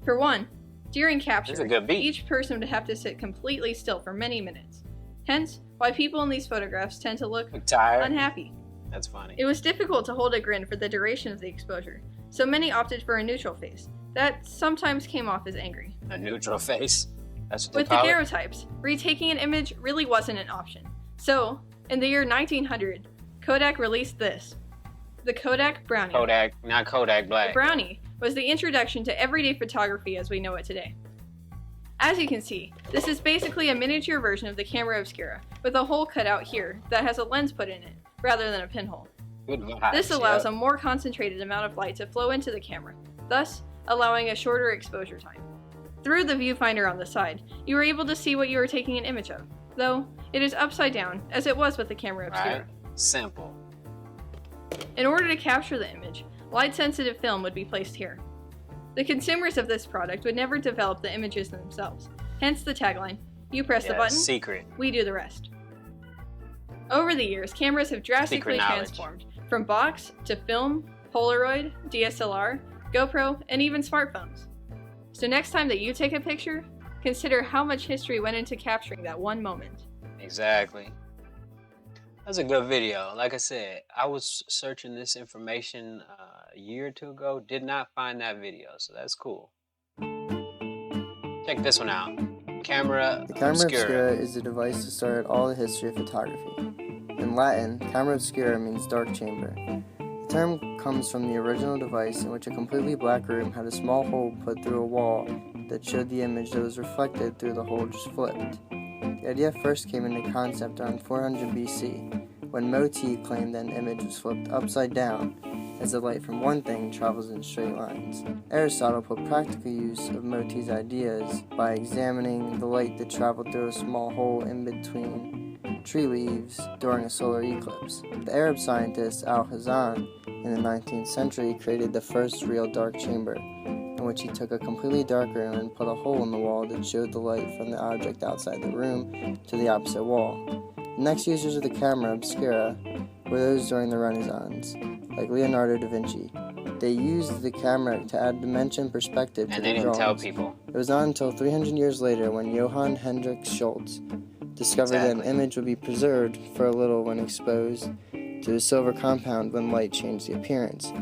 For one, during capture, each person would have to sit completely still for many minutes. Hence, why people in these photographs tend to look unhappy. That's funny. It was difficult to hold a grin for the duration of the exposure, so many opted for a neutral face that sometimes came off as angry. A neutral face? That's what they With daguerreotypes, retaking an image really wasn't an option. So, in the year 1900, Kodak released this, the Kodak Brownie. Kodak, not Kodak Black. The Brownie was the introduction to everyday photography as we know it today. As you can see, this is basically a miniature version of the camera obscura, with a hole cut out here that has a lens put in it, rather than a pinhole. Good vibes, this allows a more concentrated amount of light to flow into the camera, thus allowing a shorter exposure time. Through the viewfinder on the side, you are able to see what you are taking an image of, though it is upside down, as it was with the camera obscura. Right. Simple. In order to capture the image, light-sensitive film would be placed here. The consumers of this product would never develop the images themselves, hence the tagline, "You press the button, secret. We do the rest." Over the years, cameras have drastically transformed, from box to film, Polaroid, DSLR, GoPro, and even smartphones. So next time that you take a picture, consider how much history went into capturing that one moment. Exactly. That's a good video. Like I said, I was searching this information a year or two ago, did not find that video, so that's cool. Check this one out. The camera obscura is a device to start all the history of photography. In Latin, camera obscura means dark chamber. The term comes from the original device in which a completely black room had a small hole put through a wall that showed the image that was reflected through the hole just flipped. The idea first came into concept around 400 BC, when Moti claimed that an image was flipped upside down, as the light from one thing travels in straight lines. Aristotle put practical use of Moti's ideas by examining the light that traveled through a small hole in between tree leaves during a solar eclipse. The Arab scientist Al-Hazzan in the 19th century created the first real dark chamber, in which he took a completely dark room and put a hole in the wall that showed the light from the object outside the room to the opposite wall. The next users of the camera obscura were those during the Renaissance, like Leonardo da Vinci. They used the camera to add dimension and perspective to their drawings. And they didn't tell people. It was not until 300 years later when Johann Hendrik Schultz discovered that an image would be preserved for a little when exposed to a silver compound when light changed the appearance.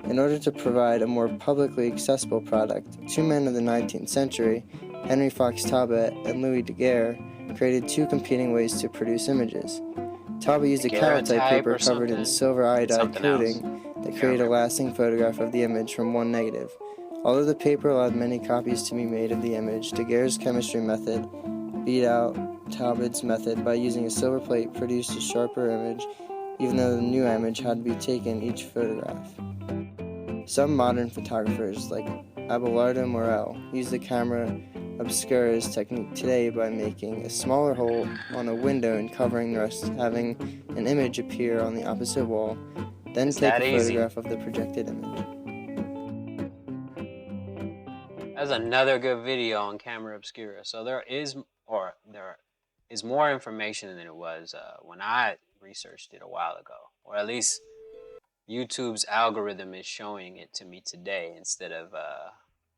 In order to provide a more publicly accessible product, two men of the 19th century, Henry Fox Talbot and Louis Daguerre, created two competing ways to produce images. Talbot used a Camera-type paper covered in silver iodide coating that created a lasting photograph of the image from one negative. Although the paper allowed many copies to be made of the image, Daguerre's chemistry method beat out Talbot's method by using a silver plate produced a sharper image, even though the new image had to be taken each photograph. Some modern photographers, like Abelardo Morel, use the camera obscura's technique today by making a smaller hole on a window and covering the rest, having an image appear on the opposite wall, then take a photograph of the projected image. That's another good video on camera obscura. So there is more information than it was when I researched it a while ago, or at least YouTube's algorithm is showing it to me today instead of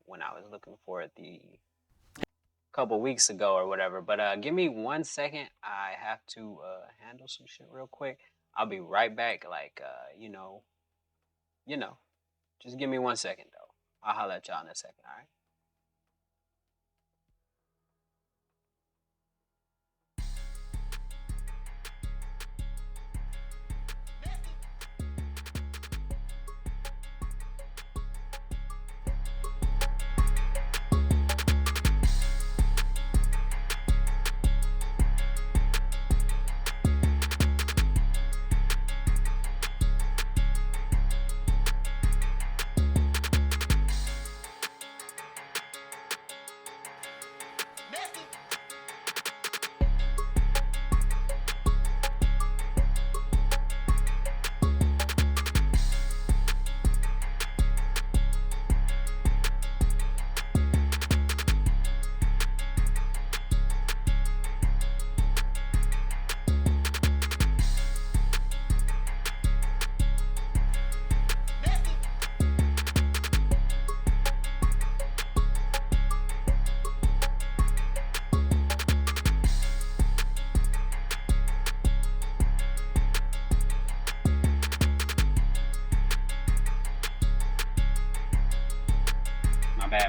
when I was looking for it a couple weeks ago or whatever. But give me 1 second. I have to handle some shit real quick. I'll be right back. Like you know, just give me 1 second though. I'll holler at y'all in a second. All right.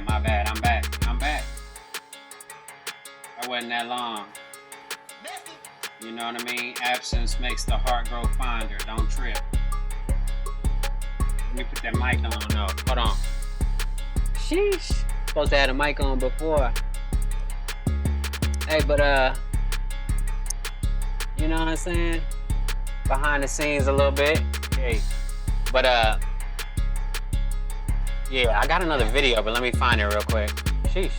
My bad, I'm back. That wasn't that long. You know what I mean? Absence makes the heart grow fonder. Don't trip. Let me put that mic on though. Hold on. Sheesh. Supposed to have a mic on before. Hey, but you know what I'm saying? Behind the scenes a little bit. Hey. But yeah, I got another video, but let me find it real quick. Sheesh.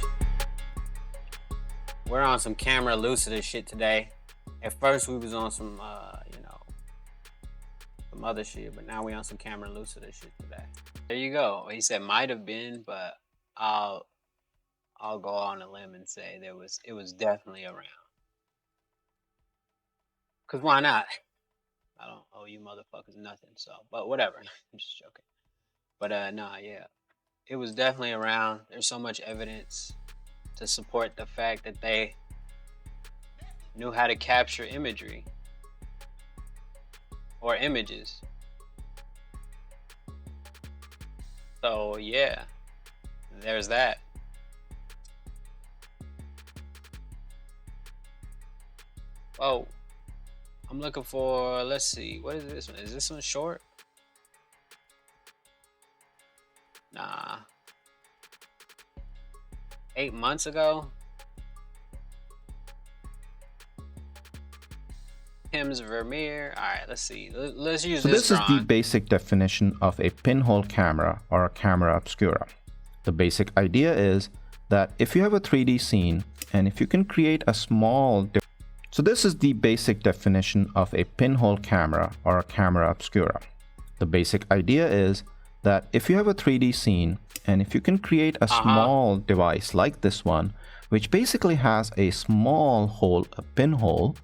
We're on some camera lucida shit today. At first we was on some, some other shit, but now we on some camera lucida shit today. There you go. He said might have been, but I'll go on a limb and say it was definitely around. Cause why not? I don't owe you motherfuckers nothing, so, but whatever. I'm just joking. But nah, yeah. It was definitely around. There's so much evidence to support the fact that they knew how to capture imagery or images. So yeah, there's that. Oh, I'm looking for, let's see, what is this one? Is this one short? Nah. 8 months ago? Thames Vermeer. Alright, let's see. Let's use this. This is the basic definition of a pinhole camera or a camera obscura. The basic idea is that if you have a 3D scene and if you can create a small So this is the basic definition of a pinhole camera or a camera obscura. The basic idea is that if you have a 3D scene and if you can create a small device like this one, which basically has a small hole, a pinhole,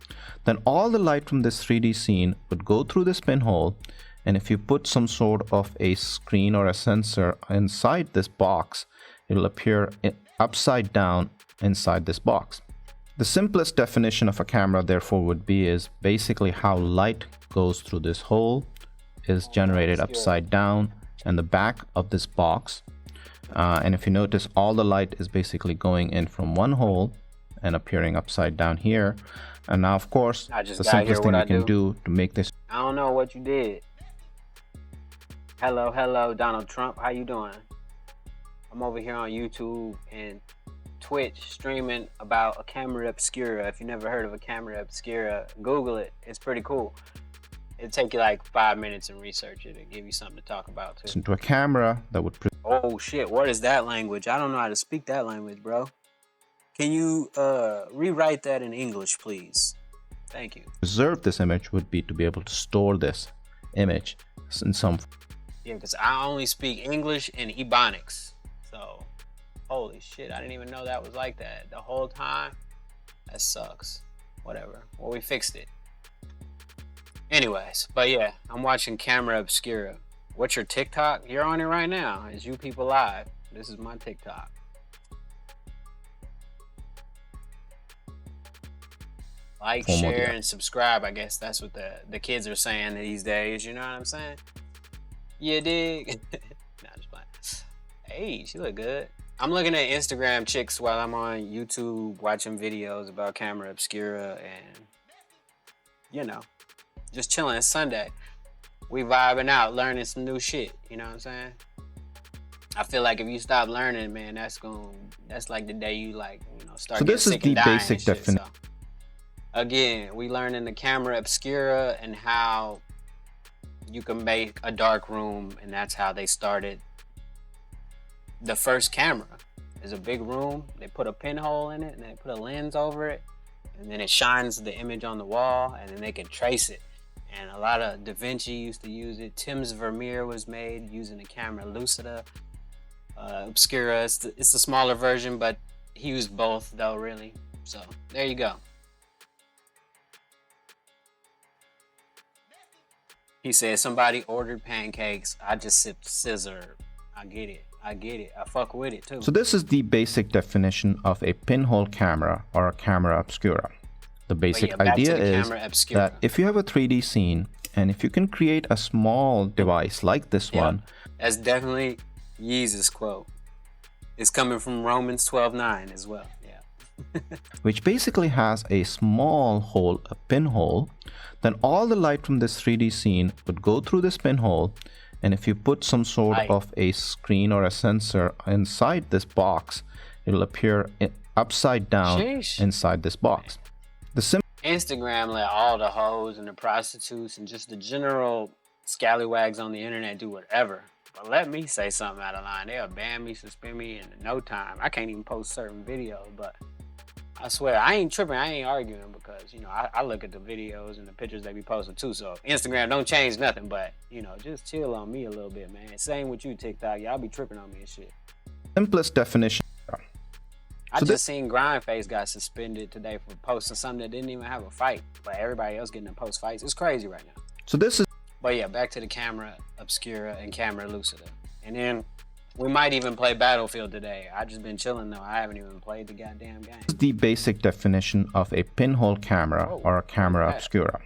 then all the light from this 3D scene would go through this pinhole, and if you put some sort of a screen or a sensor inside this box, it will appear upside down inside this box. The simplest definition of a camera therefore would be is basically how light goes through this hole is generated upside down and the back of this box, and if you notice, all the light is basically going in from one hole and appearing upside down here. And now, of course, I just the got simplest here thing what you I can do to make this. I don't know what you did. Hello, Donald Trump. How you doing? I'm over here on YouTube and Twitch streaming about a camera obscura. If you never heard of a camera obscura, Google it. It's pretty cool. It'll take you like 5 minutes and research it and give you something to talk about too. Into a camera that would Oh shit, what is that language? I don't know how to speak that language, bro. Can you rewrite that in English, please? Thank you. preserve this image would be to be able to store this image in some. Yeah, because I only speak English and Ebonics. So, holy shit, I didn't even know that was like that the whole time. That sucks. Whatever. Well, we fixed it. Anyways, but yeah, I'm watching Camera Obscura. What's your TikTok? You're on it right now. It's You People Live. This is my TikTok. Like, share, and subscribe. I guess that's what the kids are saying these days. You know what I'm saying? You dig? Nah, just playing. Hey, she look good. I'm looking at Instagram chicks while I'm on YouTube watching videos about Camera Obscura and, you know, just chilling. It's Sunday. We vibing out, learning some new shit. You know what I'm saying? I feel like if you stop learning, man, that's like the day you like, you know, start getting sick and dying. So this is the basic definition. Again, we learning the Camera Obscura and how you can make a dark room, and that's how they started. The first camera is a big room. They put a pinhole in it, and they put a lens over it, and then it shines the image on the wall, and then they can trace it. And a lot of Da Vinci used to use it. Tim's Vermeer was made using the camera Lucida. Obscura, it's the smaller version, but he used both though, really. So there you go. He said somebody ordered pancakes. I just sipped scissor. I get it. I fuck with it too. So this is the basic definition of a pinhole camera or a camera obscura. The basic idea is that if you have a 3D scene and if you can create a small device like this one. That's definitely Yeezus' quote. It's coming from Romans 12:9 as well. Yeah. Which basically has a small hole, a pinhole, then all the light from this 3D scene would go through this pinhole, and if you put some sort of a screen or a sensor inside this box, it'll appear upside down inside this box. Instagram let all the hoes and the prostitutes and just the general scallywags on the internet do whatever. But let me say something out of line. They'll ban me, suspend me in no time. I can't even post certain videos, but I swear, I ain't tripping, I ain't arguing because, you know, I look at the videos and the pictures they be posting too, so Instagram don't change nothing, but, you know, just chill on me a little bit, man. Same with you, TikTok. Y'all be tripping on me and shit. Simplest definition. I just seen Grindface got suspended today for posting something that didn't even have a fight, but everybody else getting to post fights. It's crazy right now. So this is... But yeah, back to the Camera Obscura and Camera Lucida. And then we might even play Battlefield today. I just been chilling though. I haven't even played the goddamn game. This is the basic definition of a pinhole camera or a camera obscura.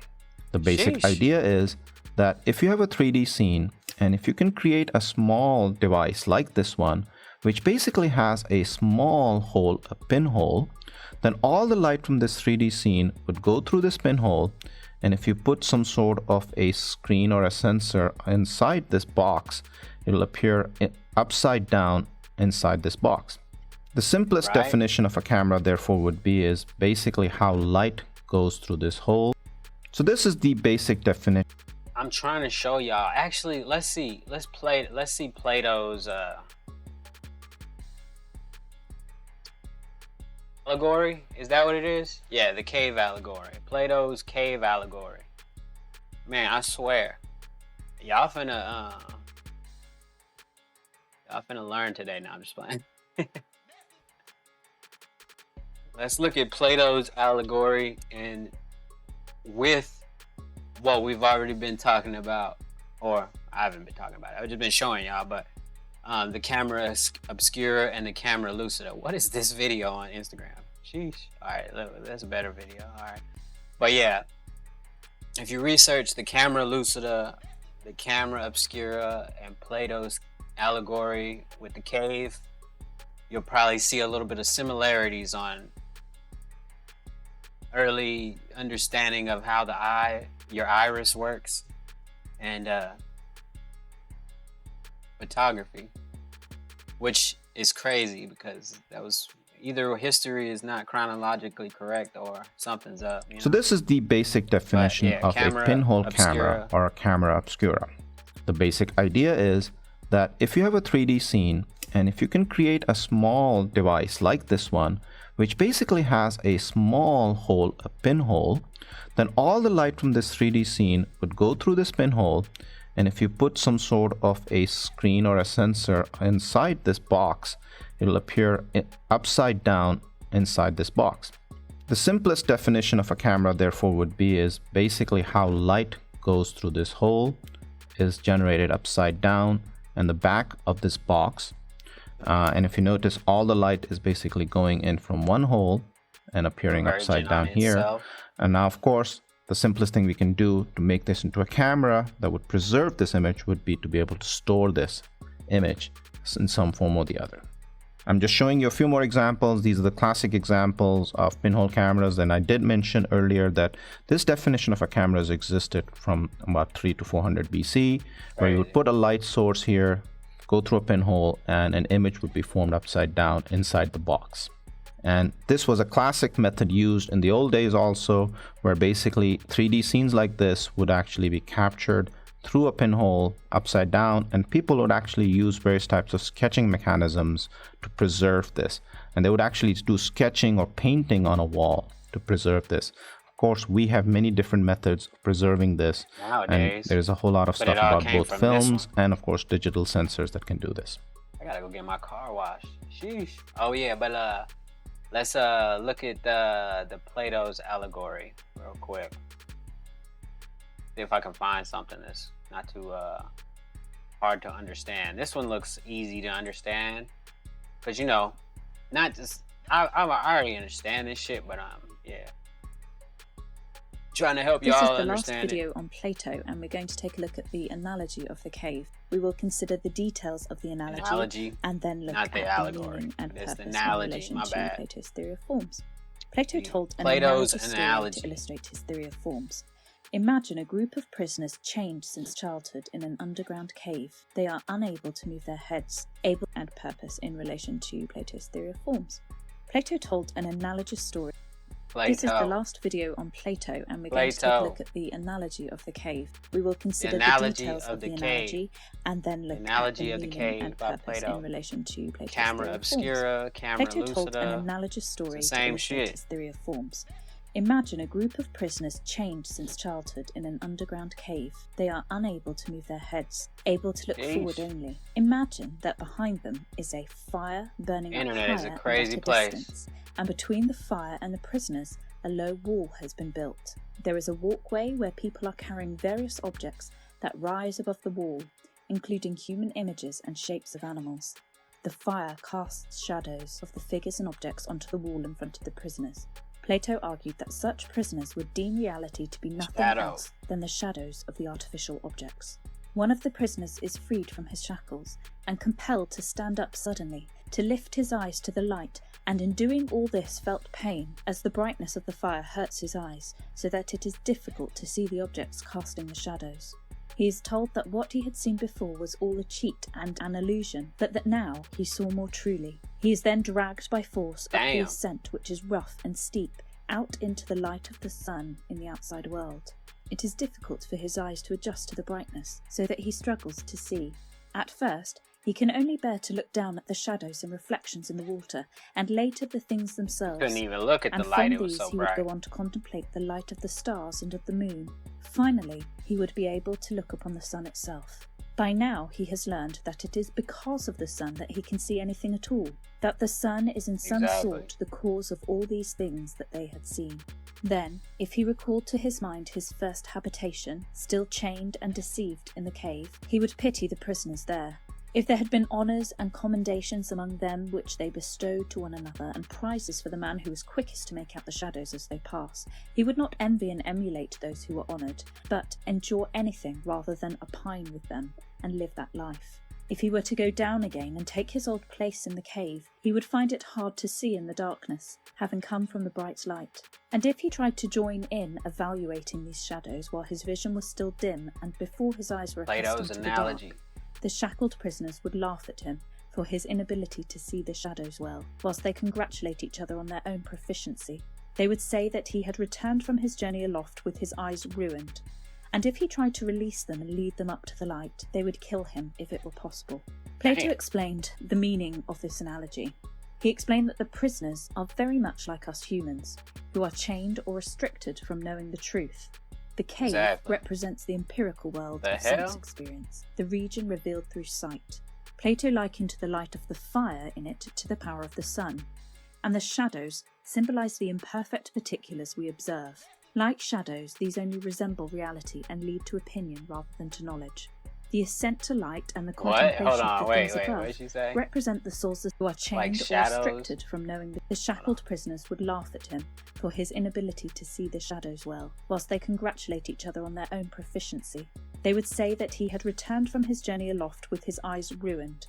The basic idea is that if you have a 3D scene and if you can create a small device like this one, which basically has a small hole, a pinhole, then all the light from this 3D scene would go through this pinhole, and if you put some sort of a screen or a sensor inside this box, it'll appear upside down inside this box. The simplest definition of a camera therefore would be is basically how light goes through this hole. So this is the basic definition. I'm trying to show y'all. Actually, let's see Plato's allegory. Is that what it is? Yeah, the cave allegory. Plato's cave allegory. Man, I swear. Y'all finna learn today. Now I'm just playing. Let's look at Plato's allegory and with what we've already been talking about, or I haven't been talking about it. I've just been showing y'all, but the Camera Obscura and the Camera Lucida. What is this video on Instagram? Sheesh. All right, that's a better video. All right, but yeah, if you research the Camera Lucida, the Camera Obscura, and Plato's allegory with the cave, you'll probably see a little bit of similarities on early understanding of how your iris works, and photography, which is crazy because that was either history is not chronologically correct or something's up. So this is the basic definition of a pinhole camera or a camera obscura. The basic idea is that if you have a 3D scene and if you can create a small device like this one, which basically has a small hole, a pinhole, then all the light from this 3D scene would go through this pinhole, and if you put some sort of a screen or a sensor inside this box, it'll appear upside down inside this box. The simplest definition of a camera therefore would be is basically how light goes through this hole is generated upside down in the back of this box. And if you notice, all the light is basically going in from one hole and appearing upside down here. And now, of course, the simplest thing we can do to make this into a camera that would preserve this image would be to be able to store this image in some form or the other. I'm just showing you a few more examples. These are the classic examples of pinhole cameras. And I did mention earlier that this definition of a camera has existed from about 300 to 400 BC, where you would put a light source here, go through a pinhole, and an image would be formed upside down inside the box. And this was a classic method used in the old days also, where basically 3D scenes like this would actually be captured through a pinhole upside down, and people would actually use various types of sketching mechanisms to preserve this. And they would actually do sketching or painting on a wall to preserve this. Of course, we have many different methods of preserving this. Nowadays, and there's a whole lot of stuff about both films and, of course, digital sensors that can do this. I gotta go get my car washed. Sheesh. Oh yeah, but let's look at the Plato's allegory real quick. See if I can find something that's not too hard to understand. This one looks easy to understand, because you know, not just I already understand this shit, but yeah, trying to help y'all understand it. This is the last video on Plato, and we're going to take a look at the analogy of the cave. We will consider the details of the analogy and then look at the meaning and purpose in relation to Plato's theory of forms. Plato told an analogous story to illustrate his theory of forms. Imagine a group of prisoners chained since childhood in an underground cave. They are unable to move their heads, able and purpose in relation to Plato's theory of forms. Plato told an analogous story. This is the last video on Plato, and we're going to take a look at the analogy of the cave. We will consider the details of the analogy and then look at the meaning and purpose in relation to Plato's camera obscura, camera lucida. Plato told an analogous story to illustrate his theory of forms. Imagine a group of prisoners chained since childhood in an underground cave. They are unable to move their heads, able to look forward only. Imagine that behind them is a fire burning up higher is a crazy place. Distance, and between the fire and the prisoners, a low wall has been built. There is a walkway where people are carrying various objects that rise above the wall, including human images and shapes of animals. The fire casts shadows of the figures and objects onto the wall in front of the prisoners. Plato argued that such prisoners would deem reality to be nothing else than the shadows of the artificial objects. One of the prisoners is freed from his shackles and compelled to stand up suddenly, to lift his eyes to the light, and in doing all this felt pain, as the brightness of the fire hurts his eyes, so that it is difficult to see the objects casting the shadows. He is told that what he had seen before was all a cheat and an illusion, but that now he saw more truly. He is then dragged by force up the ascent, which is rough and steep, out into the light of the sun in the outside world. It is difficult for his eyes to adjust to the brightness, so that he struggles to see. At first, he can only bear to look down at the shadows and reflections in the water, and later the things themselves. Couldn't even look at the light, it was so bright. And from these he would go on to contemplate the light of the stars and of the moon. Finally, he would be able to look upon the sun itself. By now he has learned that it is because of the sun that he can see anything at all, that the sun is in some sort the cause of all these things that they had seen. Then, if he recalled to his mind his first habitation, still chained and deceived in the cave, he would pity the prisoners there. If there had been honours and commendations among them which they bestowed to one another, and prizes for the man who was quickest to make out the shadows as they pass, he would not envy and emulate those who were honoured, but endure anything rather than opine with them and live that life. If he were to go down again and take his old place in the cave, he would find it hard to see in the darkness, having come from the bright light. And if he tried to join in evaluating these shadows while his vision was still dim and before his eyes were accustomed to the dark, the shackled prisoners would laugh at him for his inability to see the shadows well, whilst they congratulate each other on their own proficiency. They would say that he had returned from his journey aloft with his eyes ruined, and if he tried to release them and lead them up to the light, they would kill him if it were possible. Plato explained the meaning of this analogy. He explained that the prisoners are very much like us humans, who are chained or restricted from knowing the truth. The cave represents the empirical world of sense experience, the region revealed through sight. Plato likened the light of the fire in it to the power of the sun, and the shadows symbolise the imperfect particulars we observe. Like shadows, these only resemble reality and lead to opinion rather than to knowledge. The ascent to light and the contemplation of the things above represent the souls who are chained or restricted from knowing the shackled prisoners would laugh at him for his inability to see the shadows well, whilst they congratulate each other on their own proficiency. They would say that he had returned from his journey aloft with his eyes ruined,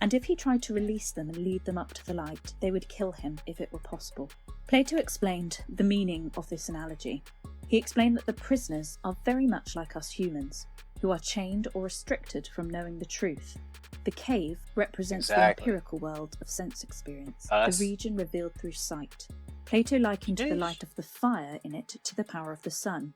and if he tried to release them and lead them up to the light, they would kill him if it were possible. Plato explained the meaning of this analogy. He explained that the prisoners are very much like us humans, who are chained or restricted from knowing the truth. The cave represents the empirical world of sense experience, the region revealed through sight. Plato likened the light of the fire in it to the power of the sun,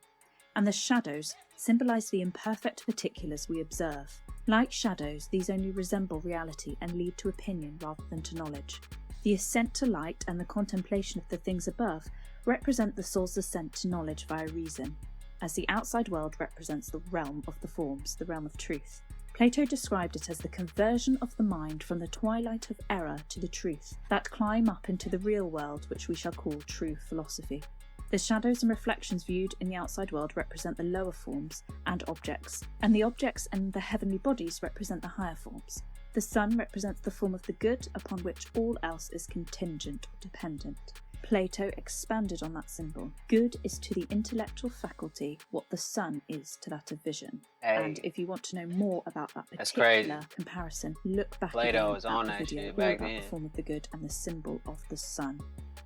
and the shadows symbolise the imperfect particulars we observe. Like shadows, these only resemble reality and lead to opinion rather than to knowledge. The ascent to light and the contemplation of the things above represent the soul's ascent to knowledge via reason, as the outside world represents the realm of the forms, the realm of truth. Plato described it as the conversion of the mind from the twilight of error to the truth, that climb up into the real world which we shall call true philosophy. The shadows and reflections viewed in the outside world represent the lower forms and objects, and the objects and the heavenly bodies represent the higher forms. The sun represents the form of the good upon which all else is contingent or dependent. Plato expanded on that symbol. Good is to the intellectual faculty what the sun is to that of vision. And if you want to know more about that particular comparison, look back Plato at the video all about the form of the good and the symbol of the sun.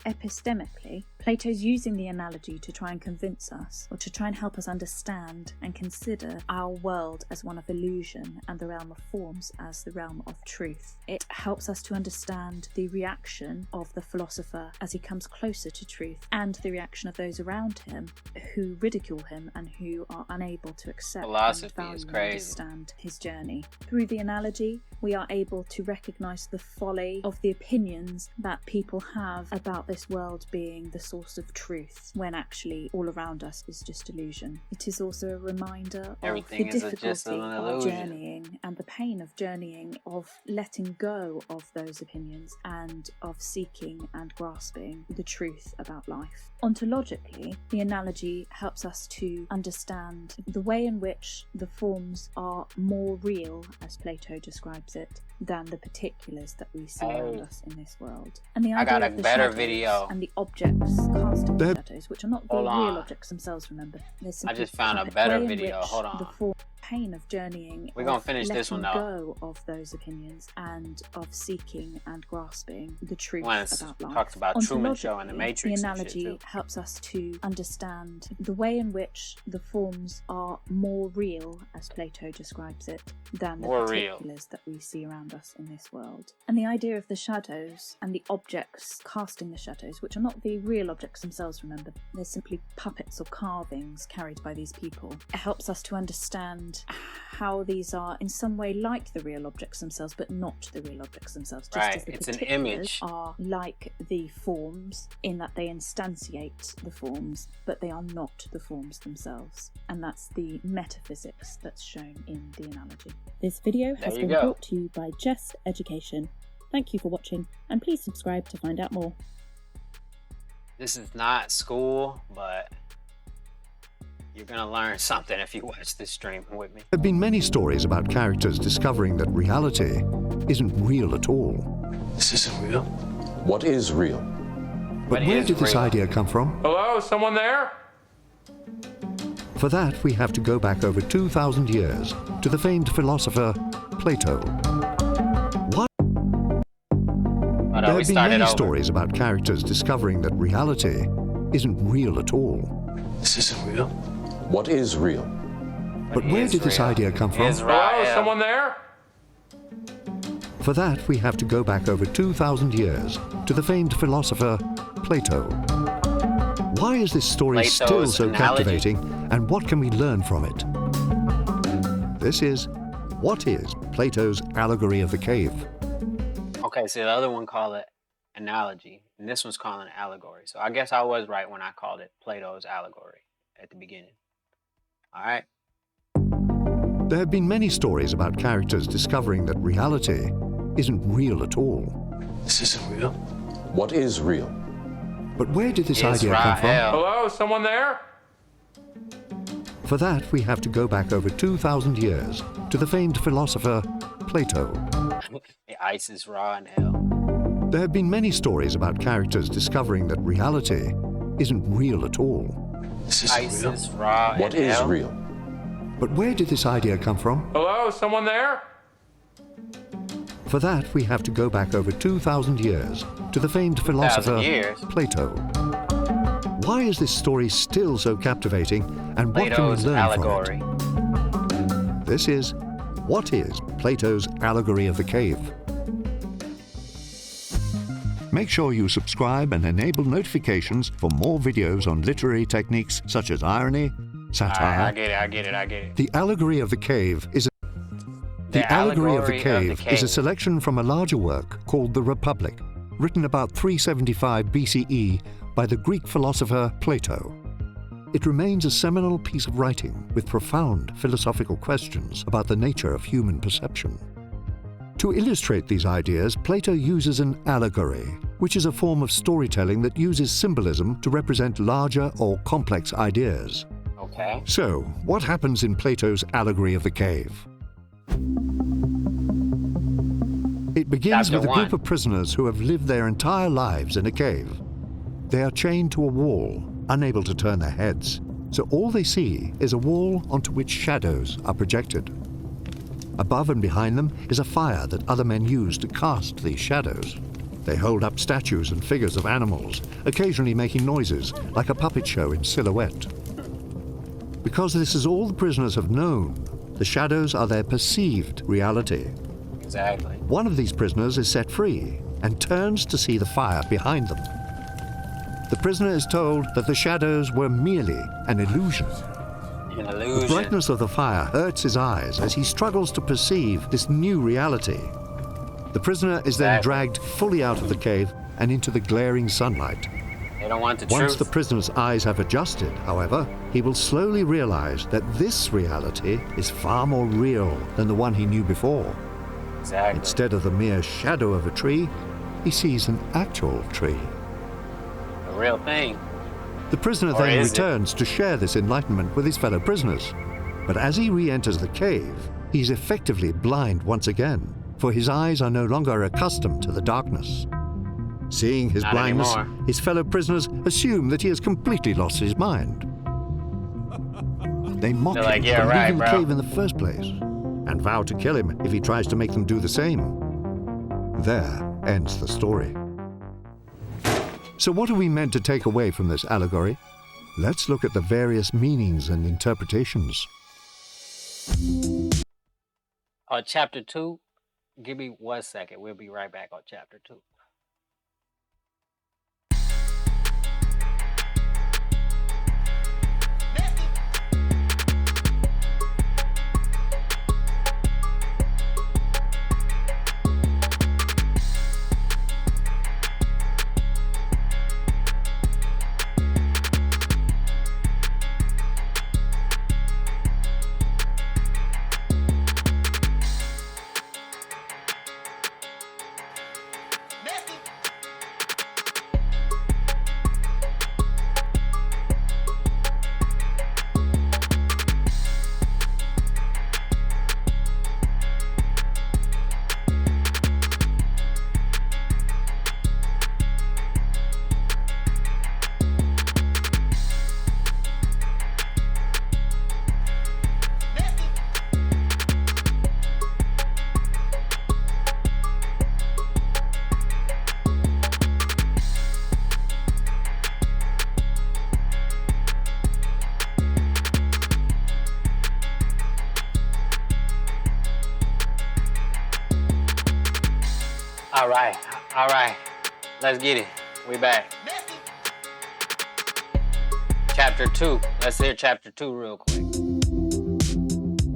Epistemically, Plato's using the analogy to try and convince us, or to try and help us understand and consider our world as one of illusion and the realm of forms as the realm of truth. It helps us to understand the reaction of the philosopher as he comes closer to truth, and the reaction of those around him who ridicule him and who are unable to accept and value and understand his journey. Through the analogy, we are able to recognise the folly of the opinions that people have about this world being the source of truth, when actually all around us is just illusion. It is also a reminder of the difficulty of journeying and the pain of journeying, of letting go of those opinions and of seeking and grasping the truth about life. Ontologically, the analogy helps us to understand the way in which the forms are more real, as Plato describes it, than the particulars that we see around us in this world. And the idea of the shadows and the objects casting the shadows, which are not the real objects themselves, remember. I just found a better video. Hold on. The pain of journeying, we're gonna finish this one though. Go of those opinions and of seeking and grasping the truth about life. Talks about Truman Show and the Matrix. The analogy helps us to understand the way in which the forms are more real, as Plato describes it, than the particulars that we see around us in this world. And the idea of the shadows and the objects casting the shadows, which are not the real objects themselves, remember, they're simply puppets or carvings carried by these people. It helps us to understand how these are in some way like the real objects themselves, but not the real objects themselves. Just as the it's an image. Are like the forms in that they instantiate the forms, but they are not the forms themselves. And that's the metaphysics that's shown in the analogy. This video has been brought to you by Jest Education. Thank you for watching, and please subscribe to find out more. This is not school, but you're gonna learn something if you watch this stream with me. There have been many stories about characters discovering that reality isn't real at all. This isn't real. What is real? But where did this idea come from? Hello, someone there? For that, we have to go back over 2,000 years to the famed philosopher Plato. have been many stories about characters discovering that reality isn't real at all. This isn't real. What is real? But where did this idea come from? Hello, someone there? For that, we have to go back over 2,000 years to the famed philosopher Plato. Why is this story still so captivating, and what can we learn from it? This is What is Plato's Allegory of the Cave? Okay, so the other one called it analogy, and this one's calling it allegory. So I guess I was right when I called it Plato's allegory at the beginning. All right. There have been many stories about characters discovering that reality isn't real at all. This isn't real. What is real? But where did this idea come from? Hello, someone there? For that, we have to go back over 2,000 years to the famed philosopher Plato. The ice is raw in hell. There have been many stories about characters discovering that reality isn't real at all. This Ice is raw What in is hell. real? But where did this idea come from? Hello, someone there? For that, we have to go back over 2,000 years to the famed philosopher Plato. Why is this story still so captivating, and what can we Plato's learn allegory. from it? This is What is Plato's Allegory of the Cave? Make sure you subscribe and enable notifications for more videos on literary techniques such as irony, satire. I get it. The Allegory of the Cave is The Allegory of the Cave is a selection from a larger work called The Republic, written about 375 BCE by the Greek philosopher Plato. It remains a seminal piece of writing with profound philosophical questions about the nature of human perception. To illustrate these ideas, Plato uses an allegory, which is a form of storytelling that uses symbolism to represent larger or complex ideas. Okay. So, what happens in Plato's Allegory of the Cave? It begins with a group of prisoners who have lived their entire lives in a cave. They are chained to a wall, unable to turn their heads, so all they see is a wall onto which shadows are projected. Above and behind them is a fire that other men use to cast these shadows. They hold up statues and figures of animals, occasionally making noises like a puppet show in silhouette. Because this is all the prisoners have known, the shadows are their perceived reality. Exactly. One of these prisoners is set free and turns to see the fire behind them. The prisoner is told that the shadows were merely an illusion. An The illusion. brightness of the fire hurts his eyes as he struggles to perceive this new reality. The prisoner is then dragged fully out of the cave and into the glaring sunlight. They don't want the Once truth. the prisoner's eyes have adjusted, however, he will slowly realize that this reality is far more real than the one he knew before. Exactly. Instead of the mere shadow of a tree, he sees an actual tree. The real thing. The prisoner Or then is it? returns to share this enlightenment with his fellow prisoners. But as he re-enters the cave, he's effectively blind once again, for his eyes are no longer accustomed to the darkness. Seeing his Not blindness, anymore. his fellow prisoners assume that he has completely lost his mind. They mock They're him like, "Yeah, for right, leaving the bro." cave in the first place, and vow to kill him if he tries to make them do the same. There ends the story. So what are we meant to take away from this allegory? Let's look at the various meanings and interpretations. Chapter 2. Give me 1 second. We'll be right back on chapter 2. right. Let's get it. We back. Chapter 2. Let's hear chapter 2 real quick.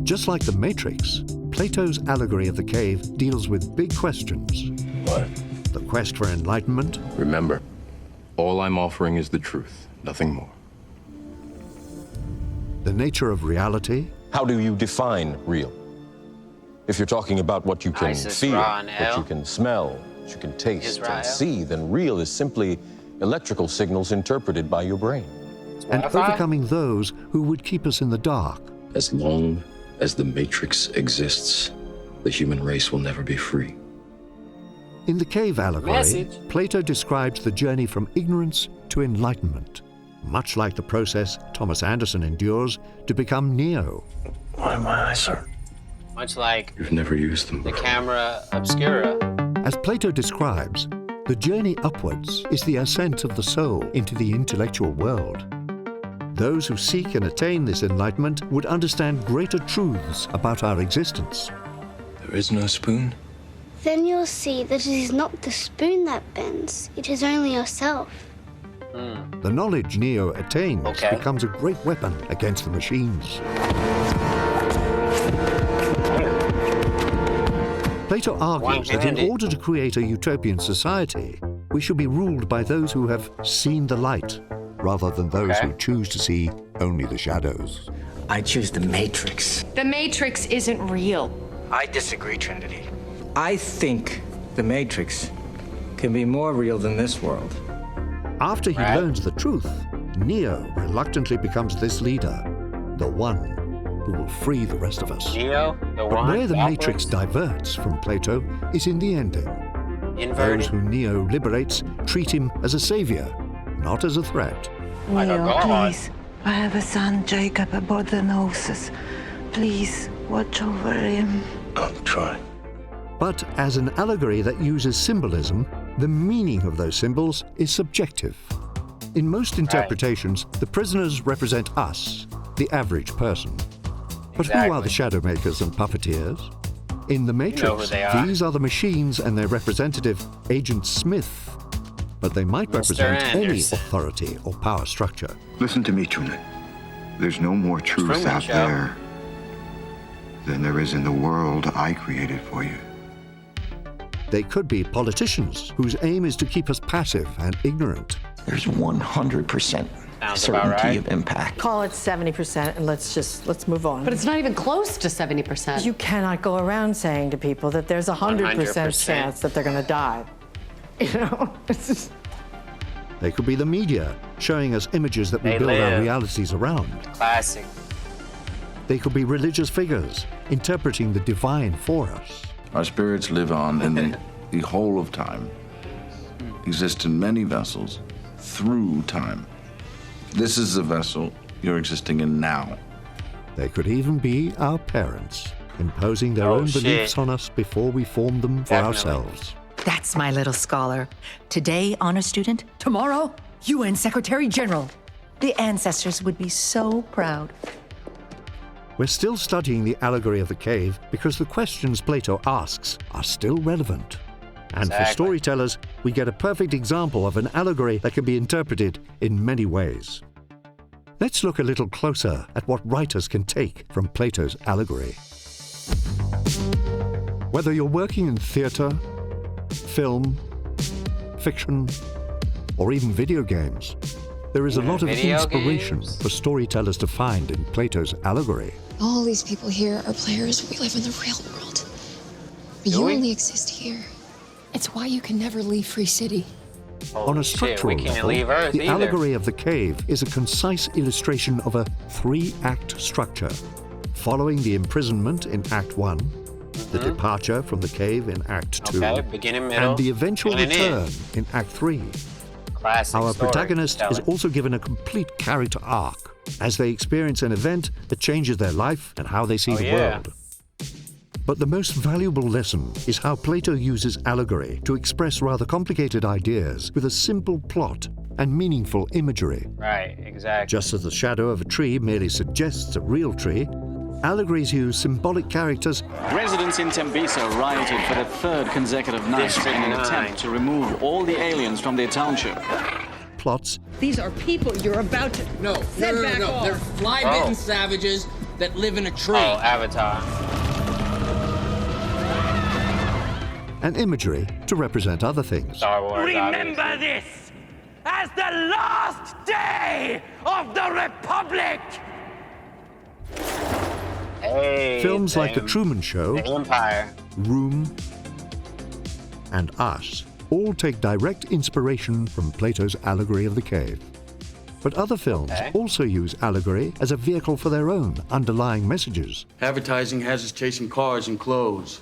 Just like The Matrix, Plato's allegory of the cave deals with big questions. What? The quest for enlightenment. Remember, all I'm offering is the truth, nothing more. The nature of reality. How do you define real? If you're talking about what you can feel, what you can smell, what you can taste and see, then real is simply electrical signals interpreted by your brain. And overcoming those who would keep us in the dark. As long as the Matrix exists, the human race will never be free. In the cave allegory, Plato describes the journey from ignorance to enlightenment, much like the process Thomas Anderson endures to become Neo. Why am my eyes hurt? Much like You've never used them before. The camera obscura. As Plato describes, the journey upwards is the ascent of the soul into the intellectual world. Those who seek and attain this enlightenment would understand greater truths about our existence. There is no spoon? Then you'll see that it is not the spoon that bends, it is only yourself. The knowledge Neo attains becomes a great weapon against the machines. Plato argues that in order to create a utopian society, we should be ruled by those who have seen the light, rather than those who choose to see only the shadows. I choose the Matrix. The Matrix isn't real. I disagree, Trinity. I think the Matrix can be more real than this world. After he learns the truth, Neo reluctantly becomes this leader, the one who will free the rest of us. Neo, the but one. where the Matrix diverts from Plato is in the ending. Inverted. Those who Neo liberates treat him as a savior, not as a threat. Neo, please. I have a son, Jacob, aboard the Gnosis. Please, watch over him. I'll try. But as an allegory that uses symbolism, the meaning of those symbols is subjective. In most interpretations, the prisoners represent us, the average person. But who are the shadow makers and puppeteers? In The Matrix, these are the machines and their representative, Agent Smith. But they might represent any authority or power structure. Listen to me, Truman. There's no more truth out there than there is in the world I created for you. They could be politicians whose aim is to keep us passive and ignorant. There's 100% certainty of impact. Call it 70% and let's move on. But it's not even close to 70%. You cannot go around saying to people that there's 100% chance that they're going to die. You know, it's just... They could be the media, showing us images that we build our realities around. Classic. They could be religious figures, interpreting the divine for us. Our spirits live on in the whole of time, exist in many vessels through time. This is the vessel you're existing in now. They could even be our parents, imposing their own beliefs on us before we formed them for ourselves. That's my little scholar. Today, honor student. Tomorrow, UN Secretary General. The ancestors would be so proud. We're still studying the allegory of the cave because the questions Plato asks are still relevant. And for storytellers, we get a perfect example of an allegory that can be interpreted in many ways. Let's look a little closer at what writers can take from Plato's allegory. Whether you're working in theater, film, fiction, or even video games, there is a lot of inspiration for storytellers to find in Plato's allegory. All these people here are players. We live in the real world. But you only exist here. It's why you can never leave Free City. On a structural level, the allegory of the cave is a concise illustration of a 3-act structure, following the imprisonment in Act 1, the departure from the cave in Act 2, and the eventual return in Act 3. Our protagonist is also given a complete character arc as they experience an event that changes their life and how they see the world. But the most valuable lesson is how Plato uses allegory to express rather complicated ideas with a simple plot and meaningful imagery. Right, exactly. Just as the shadow of a tree merely suggests a real tree, Allegories use symbolic characters. Residents in Tembiso rioted for the third consecutive night in an attempt to remove all the aliens from their township. Plots. These are people you're about to... No. They're fly-bitten savages that live in a tree. Oh, Avatar. And imagery to represent other things. Star Wars, Remember this as the last day of the Republic! Hey, Films like The Truman Show, The Empire, Room, and Us all take direct inspiration from Plato's allegory of the cave. But other films also use allegory as a vehicle for their own underlying messages. Advertising has us chasing cars and clothes,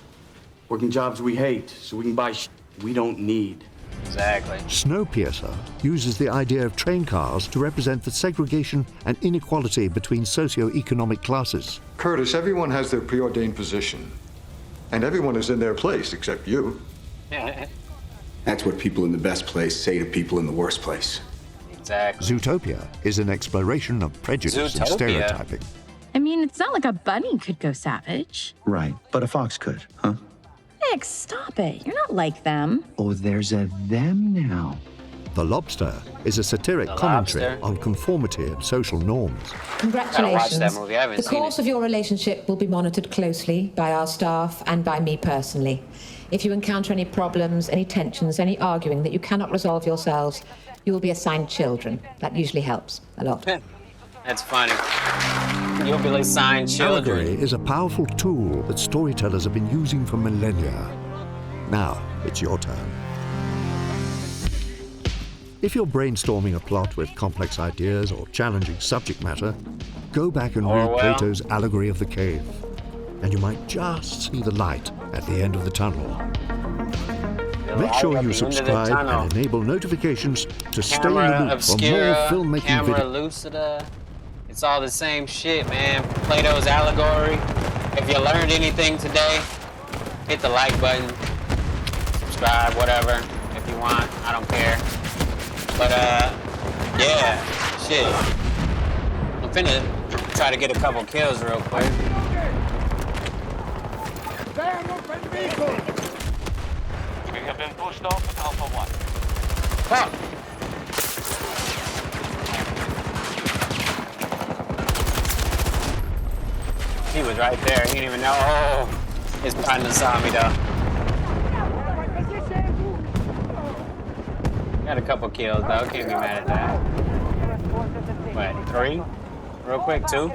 working jobs we hate so we can buy we don't need. Exactly. Snowpiercer uses the idea of train cars to represent the segregation and inequality between socio-economic classes. Curtis, everyone has their preordained position. And everyone is in their place except you. That's what people in the best place say to people in the worst place. Exactly. Zootopia is an exploration of prejudice and stereotyping. I mean, it's not like a bunny could go savage. Right, but a fox could, huh? Nick, stop it. You're not like them. Oh, there's a them now. The Lobster is a satiric commentary on conformity and social norms. Congratulations. That movie. I haven't the seen course of your relationship will be monitored closely by our staff and by me personally. If you encounter any problems, any tensions, any arguing that you cannot resolve yourselves, you will be assigned children. That usually helps a lot. That's funny. You'll be assigned children. Allegory is a powerful tool that storytellers have been using for millennia. Now, it's your turn. If you're brainstorming a plot with complex ideas or challenging subject matter, go back and read Plato's Allegory of the Cave, and you might just see the light at the end of the tunnel. Make sure you subscribe and enable notifications to stay in the loop for more filmmaking videos. Lucida. It's all the same shit, man. Plato's Allegory. If you learned anything today, hit the like button, subscribe, whatever, if you want. I don't care. But, yeah, shit. I'm finna try to get a couple kills real quick. We have been pushed off at Alpha 1. Fuck! He was right there. He didn't even know. Oh, his partner saw me though. Got a couple kills though. Can't be mad at that. What, 3? Real quick, 2?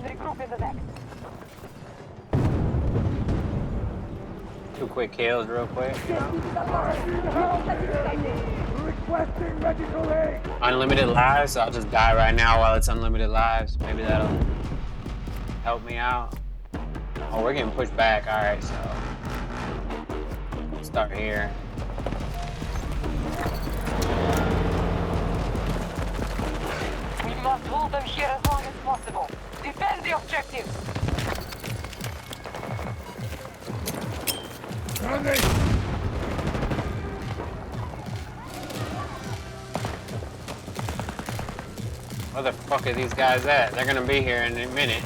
2 quick kills, real quick. Unlimited lives, so I'll just die right now while it's unlimited lives. Maybe that'll help me out. Oh, we're getting pushed back. All right, so let's start here. We must hold them here as long as possible. Defend the objective. Where the fuck are these guys at? They're gonna be here in a minute.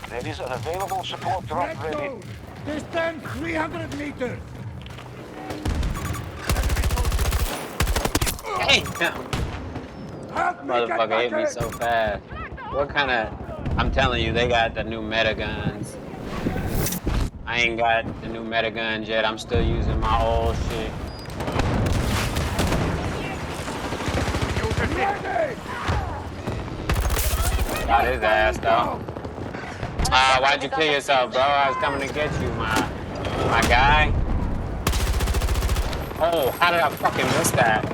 There is an available support drop ready. Distance 300 meters. Hey, motherfucker hit me so fast. What kind of... I'm telling you, they got the new meta guns. I ain't got the new meta guns yet. I'm still using my old shit. Got his ass though. Why'd you kill yourself, bro? I was coming to get you, my guy. Oh, how did I fucking miss that?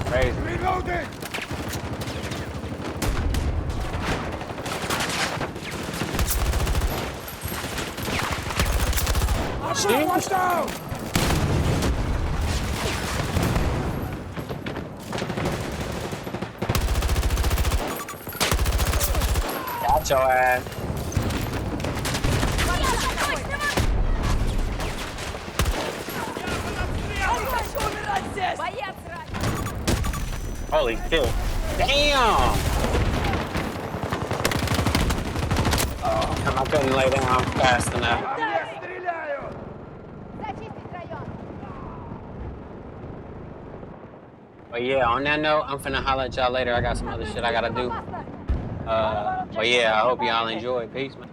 Crazy. Reloading. Watch out! Got your ass. Holy shit. Damn! Oh, I couldn't lay down fast enough. But yeah, on that note, I'm finna holler at y'all later. I got some other shit I gotta do. But yeah, I hope y'all enjoy. Peace, man.